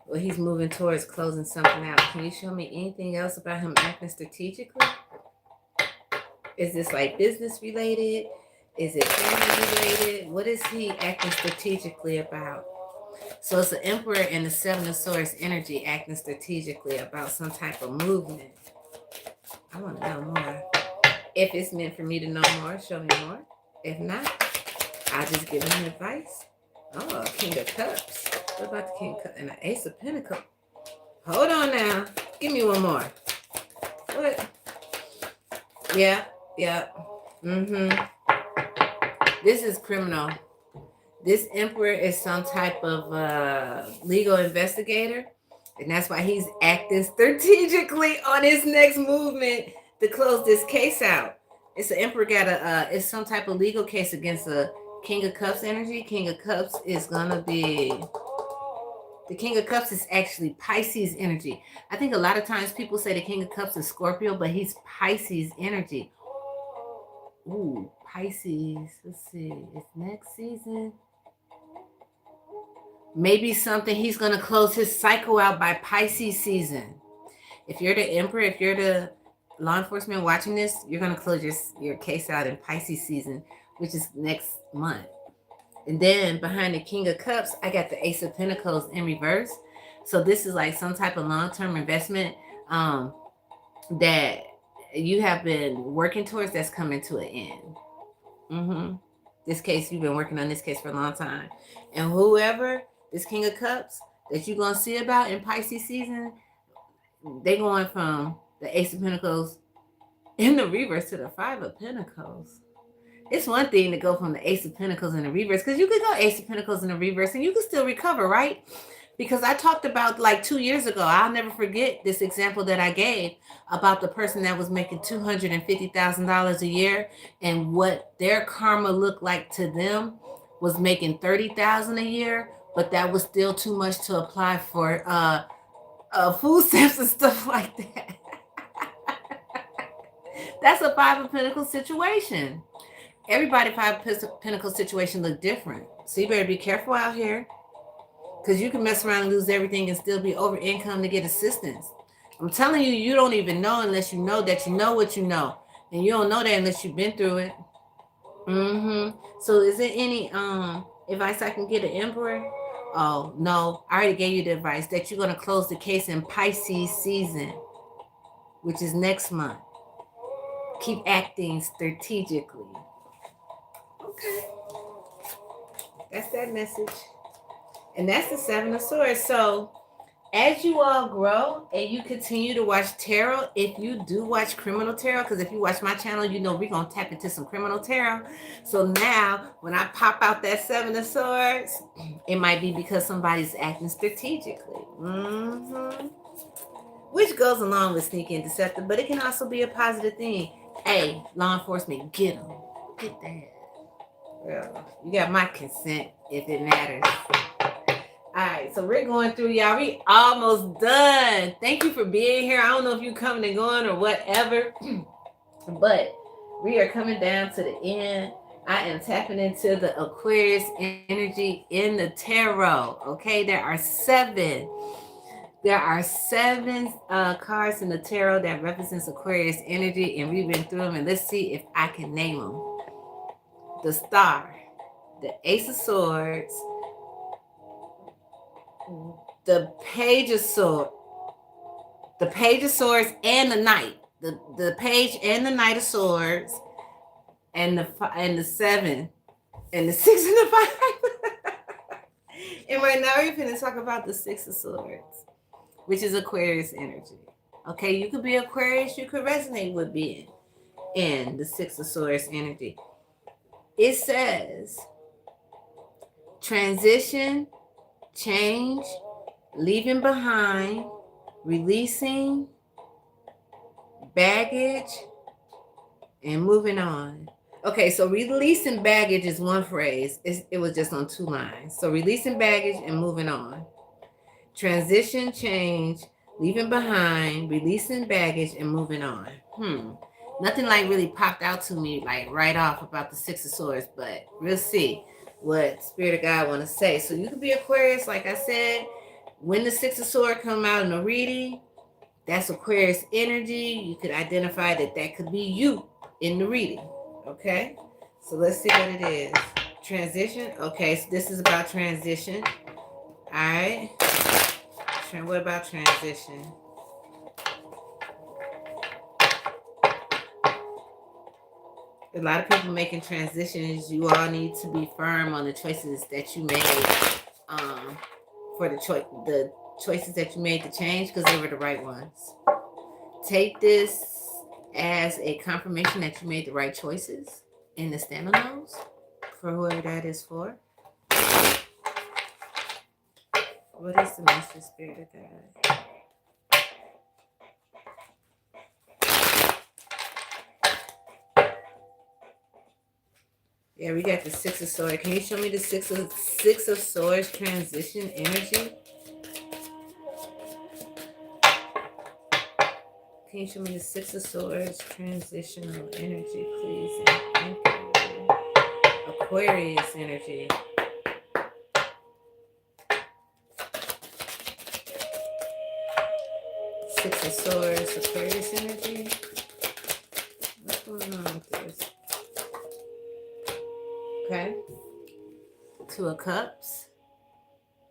Well, he's moving towards closing something out. Can you show me anything else about him acting strategically? Is this like business related? Is it family related? What is he acting strategically about? So it's the Emperor and the 7 of Swords energy acting strategically about some type of movement. I want to know more. If it's meant for me to know more, show me more. If not, I'll just give him advice. Oh, King of Cups. What about the King of Cups? And the Ace of Pentacles. Hold on now. Give me one more. What? Yeah. This is criminal. This Emperor is some type of legal investigator. And that's why he's acting strategically on his next movement to close this case out. It's the Emperor got it's some type of legal case against the King of Cups energy. King of Cups is gonna be, the King of Cups is actually Pisces energy. I think a lot of times people say the King of Cups is Scorpio, but he's Pisces energy. Ooh, Pisces. Let's see. It's next season. Maybe something he's going to close his cycle out by Pisces season. If you're the Emperor, if you're the law enforcement watching this, you're going to close your case out in Pisces season, which is next month. And then behind the King of Cups, I got the Ace of Pentacles in reverse. So this is like some type of long-term investment that you have been working towards that's coming to an end. This case, you've been working on this case for a long time. And whoever, this King of Cups that you're going to see about in Pisces season, they going from the Ace of Pentacles in the reverse to the 5 of Pentacles. It's one thing to go from the Ace of Pentacles in the reverse, because you could go Ace of Pentacles in the reverse and you can still recover, right? Because I talked about like 2 years ago, I'll never forget this example that I gave about the person that was making $250,000 a year, and what their karma looked like to them was making $30,000 a year, but that was still too much to apply for food stamps and stuff like that. That's a 5 of Pentacles situation. Everybody 5 of Pentacles situation look different. So you better be careful out here, because you can mess around and lose everything and still be over income to get assistance. I'm telling you, you don't even know unless you know that you know what you know. And you don't know that unless you've been through it. So is there any advice I can get an Emperor? Oh, no, I already gave you the advice that you're going to close the case in Pisces season, which is next month. Keep acting strategically. Okay. That's that message. And that's the Seven of Swords. So as you all grow and you continue to watch tarot, if you do watch criminal tarot, because if you watch my channel, you know we're going to tap into some criminal tarot. So now when I pop out that Seven of Swords, it might be because somebody's acting strategically. Which goes along with sneaky and deceptive, but it can also be a positive thing. Hey, law enforcement, get them. Get that. Well, you got my consent if it matters. All right, so we're going through, y'all. We almost done. Thank you for being here. I don't know if you're coming and going or whatever, but we are coming down to the end. I am tapping into the Aquarius energy in the tarot. Okay, there are seven cards in the tarot that represents Aquarius energy, and we've been through them, and let's see if I can name them. The Star, the Ace of Swords, the Page of Swords, and the Knight. The Page and the Knight of Swords, and the Seven, and the Six and the Five. And right now we're going to talk about the Six of Swords, which is Aquarius energy. Okay, you could be Aquarius, you could resonate with being in the Six of Swords energy. It says transition, change, leaving behind, releasing, baggage, and moving on. Okay, so releasing baggage is one phrase. It was just on two lines. So releasing baggage and moving on. Transition, change, leaving behind, releasing baggage, and moving on. Nothing like really popped out to me like right off about the Six of Swords, but we'll see what Spirit of God want to say. So you could be Aquarius, like I said. When the Six of Swords come out in the reading, that's Aquarius energy. You could identify that could be you in the reading. Okay, so let's see what it is. Transition. Okay, so this is about transition. All right. What about transition? A lot of people making transitions. You all need to be firm on the choices that you made. For the choices that you made to change, because they were the right ones. Take this as a confirmation that you made the right choices in the standalones for whoever that is for. What is the Master Spirit of God? Yeah, we got the Six of Swords. Can you show me the Six of Swords transition energy? Can you show me the Six of Swords transitional energy, please? And thank you. Aquarius energy. Six of Swords, Aquarius energy. What's going on with this? Okay. Two of Cups.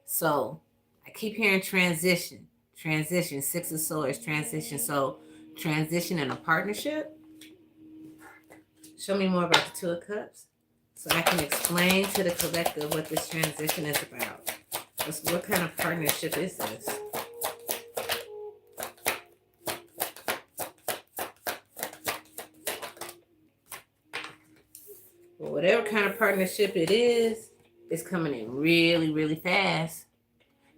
So I keep hearing transition. Transition. Six of Swords, transition. So transition in a partnership. Show me more about the Two of Cups so I can explain to the collective what this transition is about. What kind of partnership is this? Well, whatever kind of partnership it is, it's coming in really, really fast.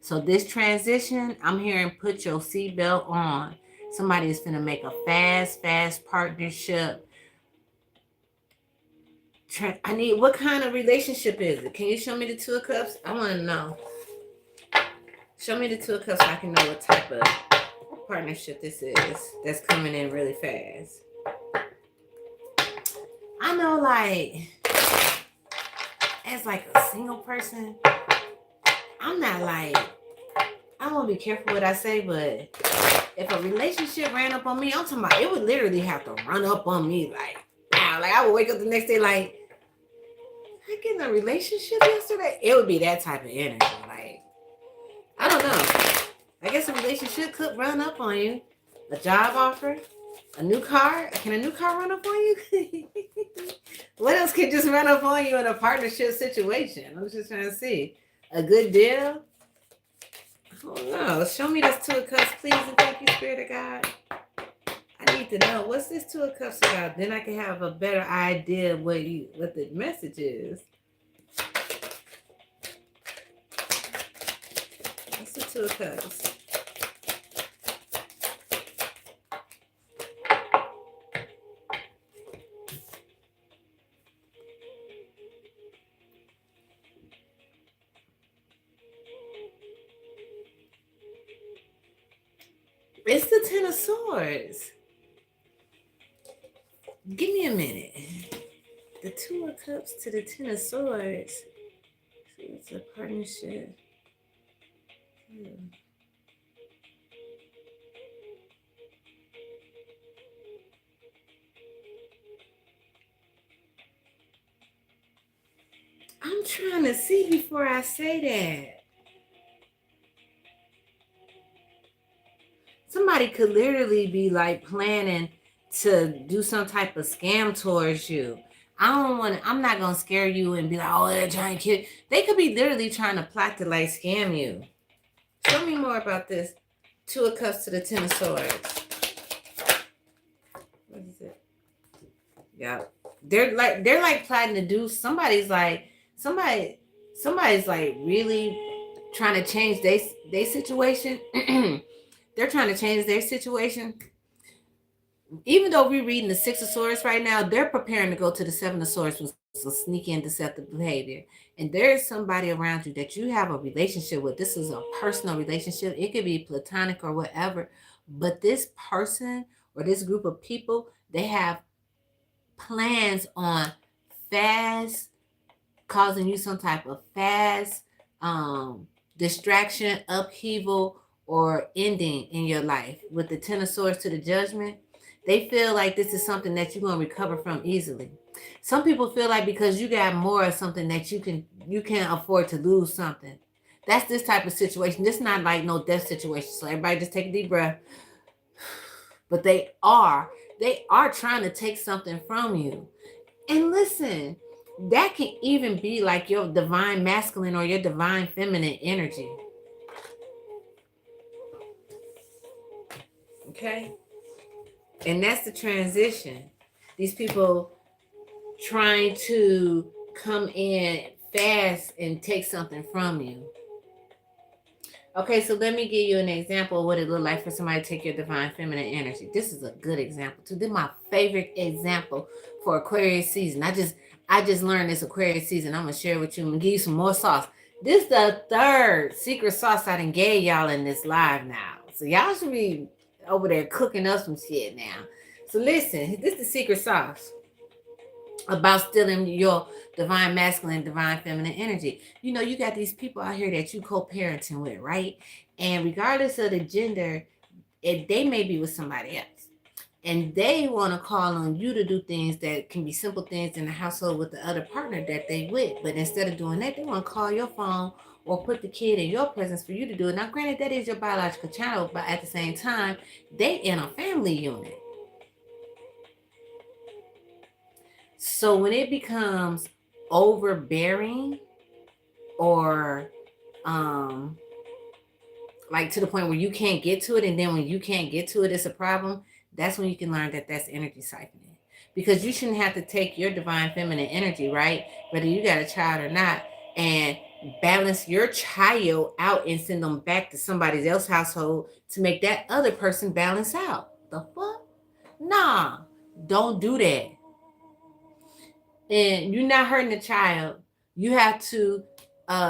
So this transition, I'm hearing put your seatbelt on. Somebody is going to make a fast partnership. What kind of relationship is it? Can you show me the Two of Cups? I want to know. Show me the Two of Cups so I can know what type of partnership this is that's coming in really fast. I know, like, as like a single person, I'm not like, I want to be careful what I say, but if a relationship ran up on me, I'm talking about it would literally have to run up on me like, wow. Like I would wake up the next day like, I get in a relationship yesterday. It would be that type of energy. Like, person relationship could run up on you. A job offer, a new car. Can a new car run up on you? What else could just run up on you in a partnership situation? I was just trying to see. A good deal? Oh no. Show me this Two of Cups, please, and thank you, Spirit of God. I need to know what's this Two of Cups about. Then I can have a better idea what the message is. What's the Two of Cups? It's the Ten of Swords. Give me a minute. The Two of Cups to the Ten of Swords. So it's a partnership. I'm trying to see before I say that. Somebody could literally be like planning to do some type of scam towards you. I'm not going to scare you and be like, oh, they're trying to kill. They could be literally trying to plot to like scam you. Tell me more about this. Two of Cups to the Ten of Swords. What is it? Yeah. They're like plotting to do, somebody's like really trying to change their situation. They're trying to change their situation. Even though we're reading the Six of Swords right now, they're preparing to go to the Seven of Swords with some sneaky and deceptive behavior. And there is somebody around you that you have a relationship with. This is a personal relationship. It could be platonic or whatever. But this person or this group of people, they have plans on fast, causing you some type of fast distraction, upheaval, or ending in your life. With the Ten of Swords to the Judgment, they feel like this is something that you're going to recover from easily. Some people feel like because you got more of something that you can't afford to lose something. That's this type of situation. This is not like no death situation. So everybody just take a deep breath. But they are trying to take something from you. And listen, that can even be like your divine masculine or your divine feminine energy. Okay? And that's the transition. These people trying to come in fast and take something from you. Okay, so let me give you an example of what it looked like for somebody to take your divine feminine energy. This is a good example too. This is my favorite example for Aquarius season. I just learned this Aquarius season. I'm gonna share it with you and give you some more sauce. This is the third secret sauce I done gave y'all in this live now. So y'all should be over there cooking up some shit now. So listen, this is the secret sauce about stealing your divine masculine, divine feminine energy. You know, you got these people out here that you co-parenting with, right? And regardless of the gender, they may be with somebody else. And they want to call on you to do things that can be simple things in the household with the other partner that they with. But instead of doing that, they want to call your phone or put the kid in your presence for you to do it. Now, granted, that is your biological child, but at the same time, they in a family unit. So when it becomes overbearing or like to the point where you can't get to it, and then when you can't get to it, it's a problem, that's when you can learn that that's energy siphoning. Because you shouldn't have to take your divine feminine energy, right? Whether you got a child or not, and balance your child out and send them back to somebody else's household to make that other person balance out. The fuck? Nah, don't do that. And you're not hurting the child. You have to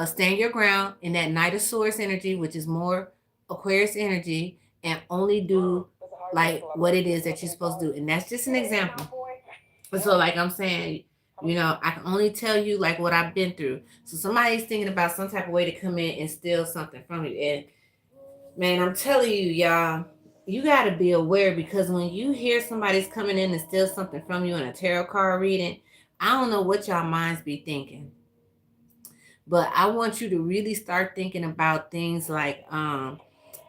stand your ground in that Knight of Swords energy, which is more Aquarius energy, and only do like what it is that you're supposed to do. And that's just an example. So like I'm saying, you know, I can only tell you like what I've been through. So somebody's thinking about some type of way to come in and steal something from you. And man, I'm telling you, y'all, you got to be aware, because when you hear somebody's coming in and steal something from you in a tarot card reading, I don't know what y'all minds be thinking. But I want you to really start thinking about things like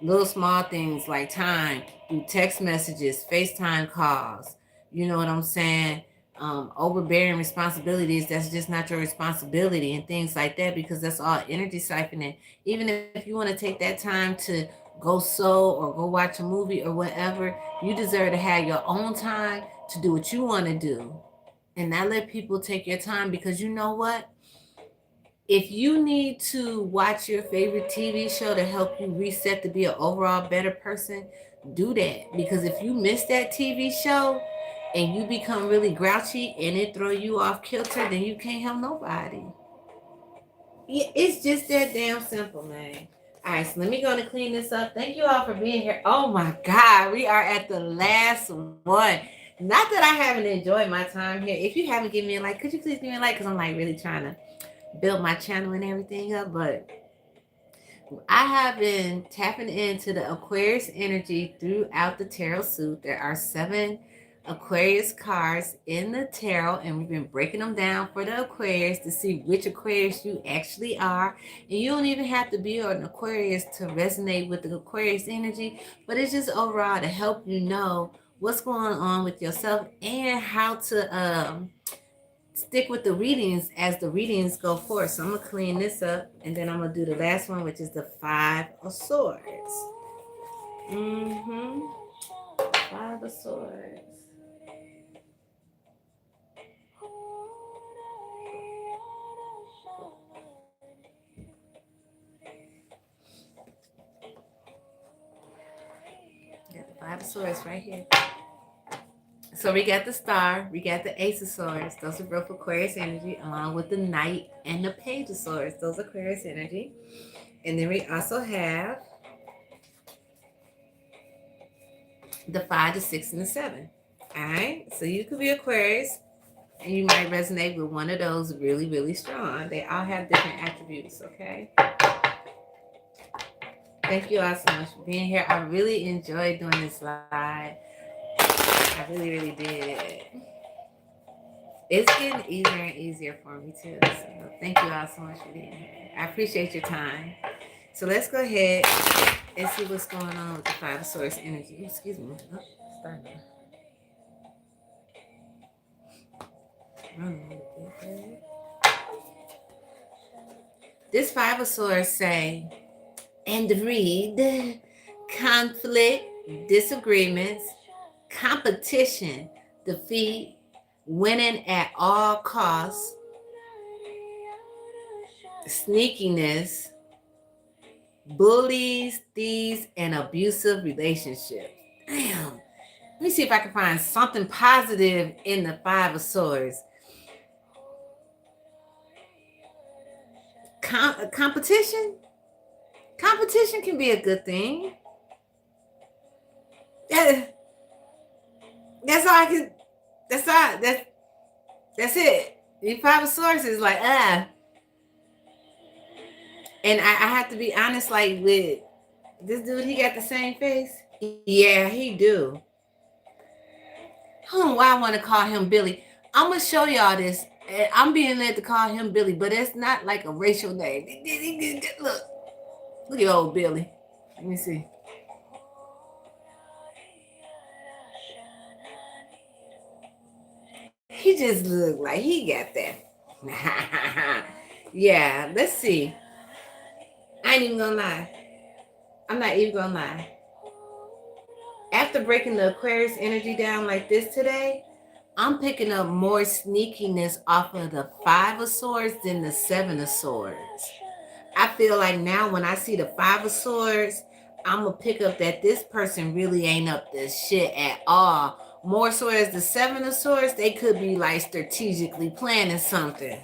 Little small things like time, through text messages, FaceTime calls. You know what I'm saying? Overbearing responsibilities that's just not your responsibility, and things like that, because that's all energy siphoning. Even if you want to take that time to go sew or go watch a movie or whatever, you deserve to have your own time to do what you want to do, and not let people take your time. Because you know what? If you need to watch your favorite TV show to help you reset to be an overall better person, do that. Because if you miss that TV show and you become really grouchy and it throw you off kilter, then you can't help nobody. It's just that damn simple, man. All right, so let me go and clean this up. Thank you all for being here. Oh my God, we are at the last one. Not that I haven't enjoyed my time here. If you haven't given me a like, could you please give me a like? Because I'm like really trying to build my channel and everything up. But I have been tapping into the Aquarius energy throughout the tarot suit. There are 7 Aquarius cards in the tarot, and we've been breaking them down for the Aquarius to see which Aquarius you actually are. And you don't even have to be an Aquarius to resonate with the Aquarius energy, but it's just overall to help you know what's going on with yourself and how to stick with the readings as the readings go forth. So I'm going to clean this up, and then I'm going to do the last one, which is the 5 of Swords. 5 of Swords. Got the 5 of Swords right here. So we got the Star, we got the Ace of Swords. Those are both Aquarius energy, along with the Knight and the Page of Swords. Those are Aquarius energy. And then we also have the 5, the 6, and the 7. All right, so you could be Aquarius, and you might resonate with one of those really, really strong. They all have different attributes, okay? Thank you all so much for being here. I really enjoyed doing this live. I really, really did. It's getting easier and easier for me too. So thank you all so much for being here. I appreciate your time. So let's go ahead and see what's going on with the 5 of Swords energy. Excuse me. Oh, start now. This 5 of Swords say, and read, conflict, disagreements, competition, defeat, winning at all costs, sneakiness, bullies, thieves, and abusive relationships. Damn. Let me see if I can find something positive in the 5 of Swords. Competition? Competition can be a good thing. That's all I can. That's all. That's it. The 5 of Swords is like, And I have to be honest, like with this dude, he got the same face. Yeah, he do. I don't know why I want to call him Billy. I'm gonna show y'all this. I'm being led to call him Billy, but it's not like a racial name. Look at old Billy. Let me see. He just looked like he got that. Yeah, let's see. I ain't even gonna lie. I'm not even gonna lie. After breaking the Aquarius energy down like this today, I'm picking up more sneakiness off of the 5 of Swords than the 7 of Swords. I feel like now when I see the 5 of Swords, I'm going to pick up that this person really ain't up to shit at all. More so as the 7 of Swords, they could be like strategically planning something.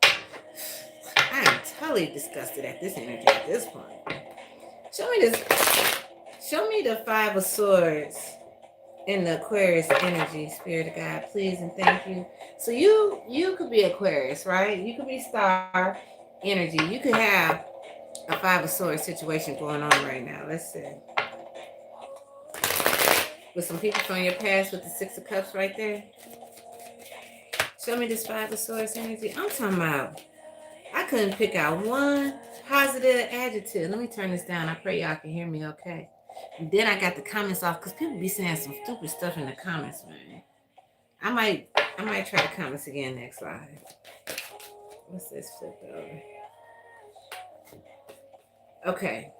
I am totally disgusted at this energy at this point. Show me this. Show me the 5 of Swords in the Aquarius energy, Spirit of God, please and thank you. So you could be Aquarius, right? You could be Star energy. You could have a 5 of Swords situation going on right now. Let's see. With some people from your past with the 6 of Cups right there. Show me this 5 of Swords energy. I'm talking about, I couldn't pick out one positive adjective. Let me turn this down. I pray y'all can hear me okay. And then I got the comments off because people be saying some stupid stuff in the comments, man. I might try the comments again next live. What's this flipped over? Okay.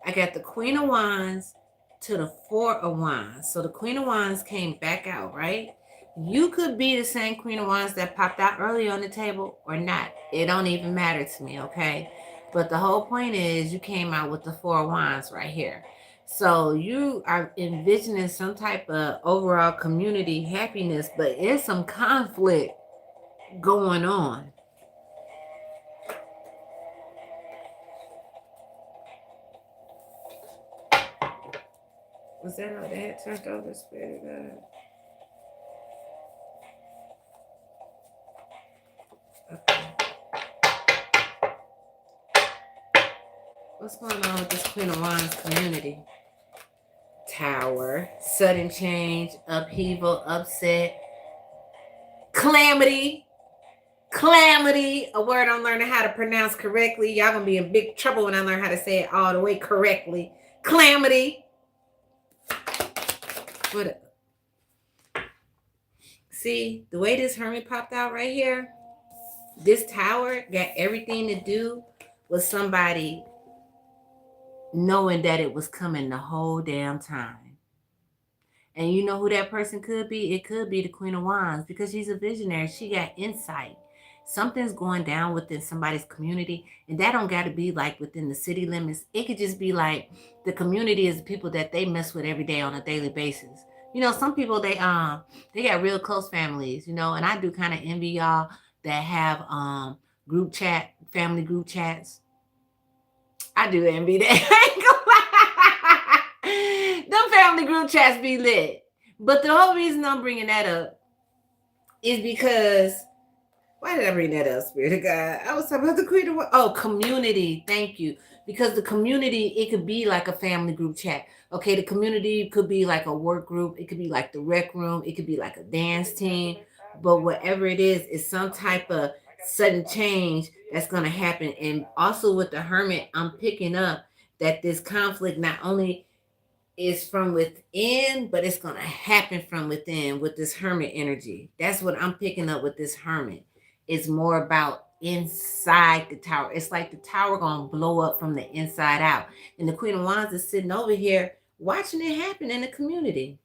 I got the Queen of Wands to the Four of Wands. So the Queen of Wands came back out, right? You could be the same Queen of Wands that popped out earlier on the table or not. It don't even matter to me, okay? But the whole point is you came out with the Four of Wands right here. So you are envisioning some type of overall community happiness, but there's some conflict going on. Was that all they had turned over, Spirit of God? Okay. What's going on with this Queen of Wands community? Tower, sudden change, upheaval, upset, calamity, a word I'm learning how to pronounce correctly. Y'all gonna be in big trouble when I learn how to say it all the way correctly. Calamity. What? See, the way this Hermit popped out right here, this Tower got everything to do with somebody knowing that it was coming the whole damn time. And you know who that person could be? It could be the Queen of Wands because she's a visionary. She got insight. Something's going down within somebody's community, and that don't got to be like within the city limits. It could just be like the community is the people that they mess with every day on a daily basis. You know, some people they got real close families, you know, and I do kind of envy y'all that have group chat, family group chats. I do envy that. Them family group chats be lit. But the whole reason I'm bringing that up is because, why did I bring that up, Spirit of God? I was talking about the Queen of community. Thank you. Because the community, it could be like a family group chat. Okay, the community could be like a work group. It could be like the rec room. It could be like a dance team. But whatever it is some type of sudden change that's going to happen. And also with the Hermit, I'm picking up that this conflict not only is from within, but it's going to happen from within with this Hermit energy. That's what I'm picking up with this Hermit. It's more about inside the Tower. It's like the Tower going to blow up from the inside out. And the Queen of Wands is sitting over here watching it happen in the community.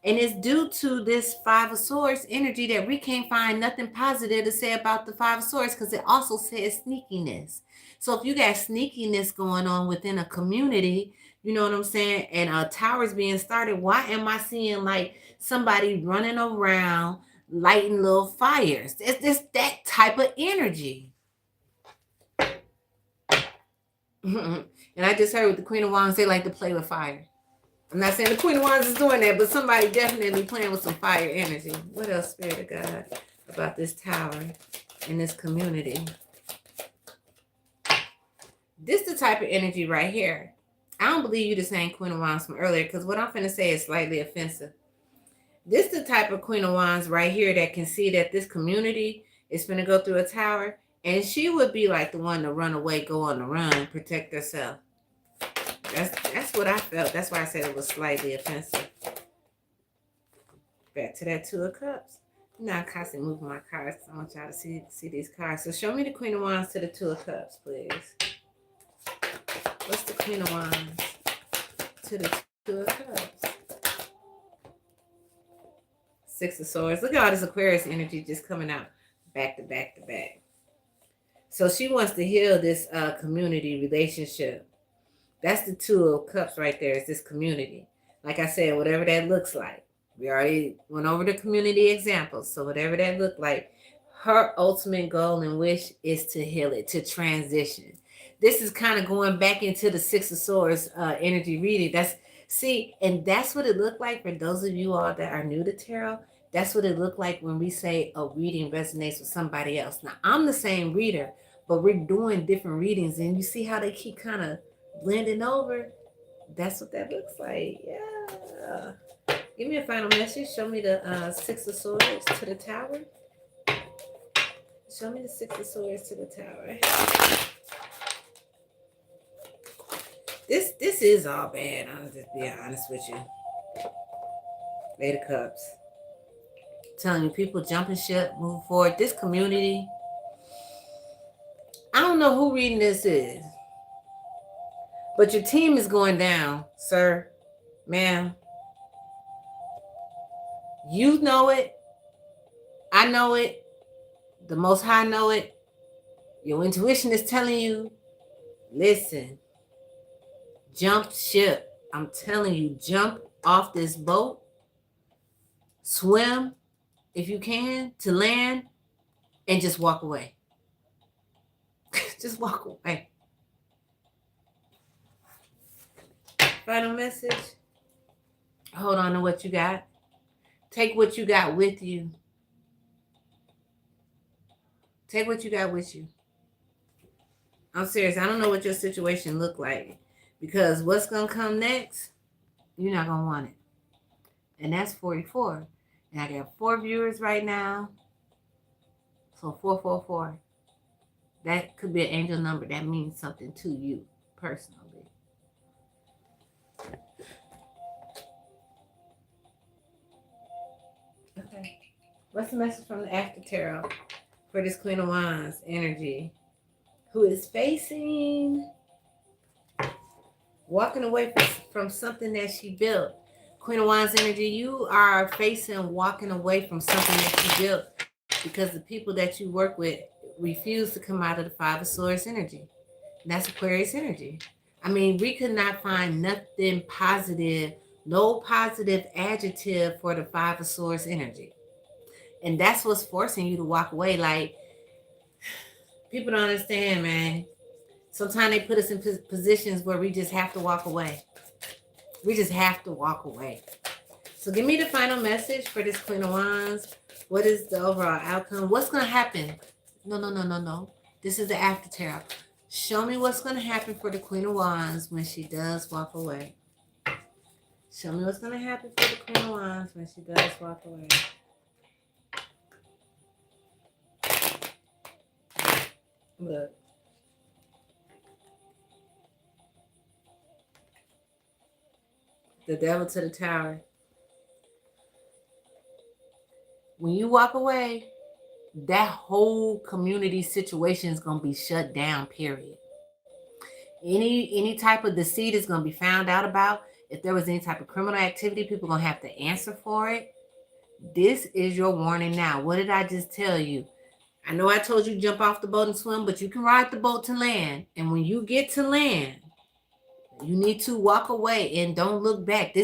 And it's due to this Five of Swords energy that we can't find nothing positive to say about the Five of Swords because it also says sneakiness. So if you got sneakiness going on within a community, you know what I'm saying, and towers being started, why am I seeing like somebody running around lighting little fires? It's that type of energy. And I just heard with the Queen of Wands, they like to play with fire. I'm not saying the Queen of Wands is doing that, but somebody definitely playing with some fire energy. What else, Spirit of God, about this Tower in this community? This the type of energy right here. I don't believe you the same Queen of Wands from earlier because what I'm finna say is slightly offensive. This the type of Queen of Wands right here that can see that this community is finna go through a tower, and she would be like the one to run away, go on the run, protect herself. That's what I felt. That's why I said it was slightly offensive. Back to that Two of Cups. You know, I'm constantly moving my cards. I want y'all to see these cards. So show me the Queen of Wands to the Two of Cups, please. What's the Queen of Wands to the Two of Cups? Six of Swords. Look at all this Aquarius energy just coming out back to back to back. So she wants to heal this community relationship. That's the Two of Cups right there. Is this community. Like I said, whatever that looks like. We already went over the community examples. So whatever that looked like, her ultimate goal and wish is to heal it, to transition. This is kind of going back into the Six of Swords energy reading. And that's what it looked like for those of you all that are new to tarot. That's what it looked like when we say a reading resonates with somebody else. Now, I'm the same reader, but we're doing different readings. And you see how they keep kind of blending over? That's what that looks like. Yeah. Give me a final message. Show me the Six of Swords to the Tower. Show me the Six of Swords to the Tower. This is all bad. I'll just be honest with you. Eight of Cups. Telling you, people jumping ship, move forward. This community, I don't know who reading this is, but your team is going down, sir, ma'am. You know it. I know it. The Most High know it. Your intuition is telling you, listen, jump ship. I'm telling you, jump off this boat, swim if you can to land, and just walk away. Just walk away. Final message. Hold on to what you got. Take what you got with you. Take what you got with you. I'm serious. I don't know what your situation look like, because what's going to come next, you're not going to want it. And that's 44. And I got 4 viewers right now. So 444. That could be an angel number that means something to you personally. Okay. What's the message from the After Tarot for this Queen of Wands energy, who is facing walking away from something that she built? Queen of Wands energy, you are facing walking away from something that you built because the people that you work with refuse to come out of the Five of Swords energy. And that's Aquarius energy. I mean, we could not find nothing positive, no positive adjective for the Five of Swords energy. And that's what's forcing you to walk away. Like, people don't understand, man. Sometimes they put us in positions where we just have to walk away. We just have to walk away. So give me the final message for this Queen of Wands. What is the overall outcome? What's going to happen? No. This is the After Tarot. Show me what's going to happen for the Queen of Wands when she does walk away. Show me what's going to happen for the Queen of Wands when she does walk away. Look. The Devil to the Tower. When you walk away, that whole community situation is going to be shut down, period. Any type of deceit is going to be found out about. If there was any type of criminal activity, people are going to have to answer for it. This is your warning now. What did I just tell you? I know I told you jump off the boat and swim, but you can ride the boat to land. And when you get to land, you need to walk away and don't look back.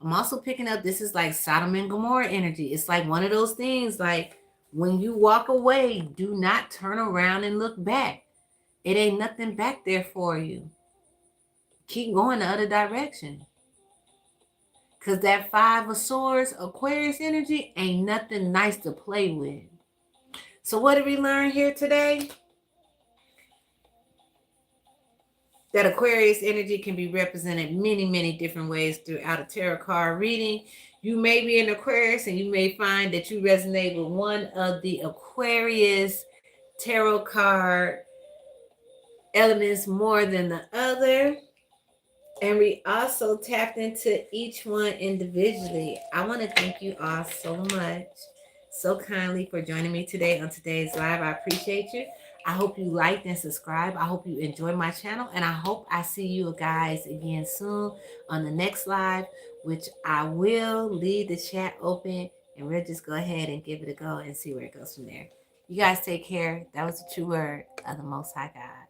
I'm also picking up, this is like Sodom and Gomorrah energy. It's like one of those things, like when you walk away, do not turn around and look back. It ain't nothing back there for you. Keep going the other direction. Because that Five of Swords, Aquarius energy, ain't nothing nice to play with. So what did we learn here today? That Aquarius energy can be represented many different ways throughout a tarot card reading. You may be an Aquarius and you may find that you resonate with one of the Aquarius tarot card elements more than the other. And we also tapped into each one individually. I want to thank you all so much, so kindly, for joining me today on today's live. I appreciate you. I hope you liked and subscribed. I hope you enjoy my channel. And I hope I see you guys again soon on the next live, which I will leave the chat open. And we'll just go ahead and give it a go and see where it goes from there. You guys take care. That was the true word of the Most High God.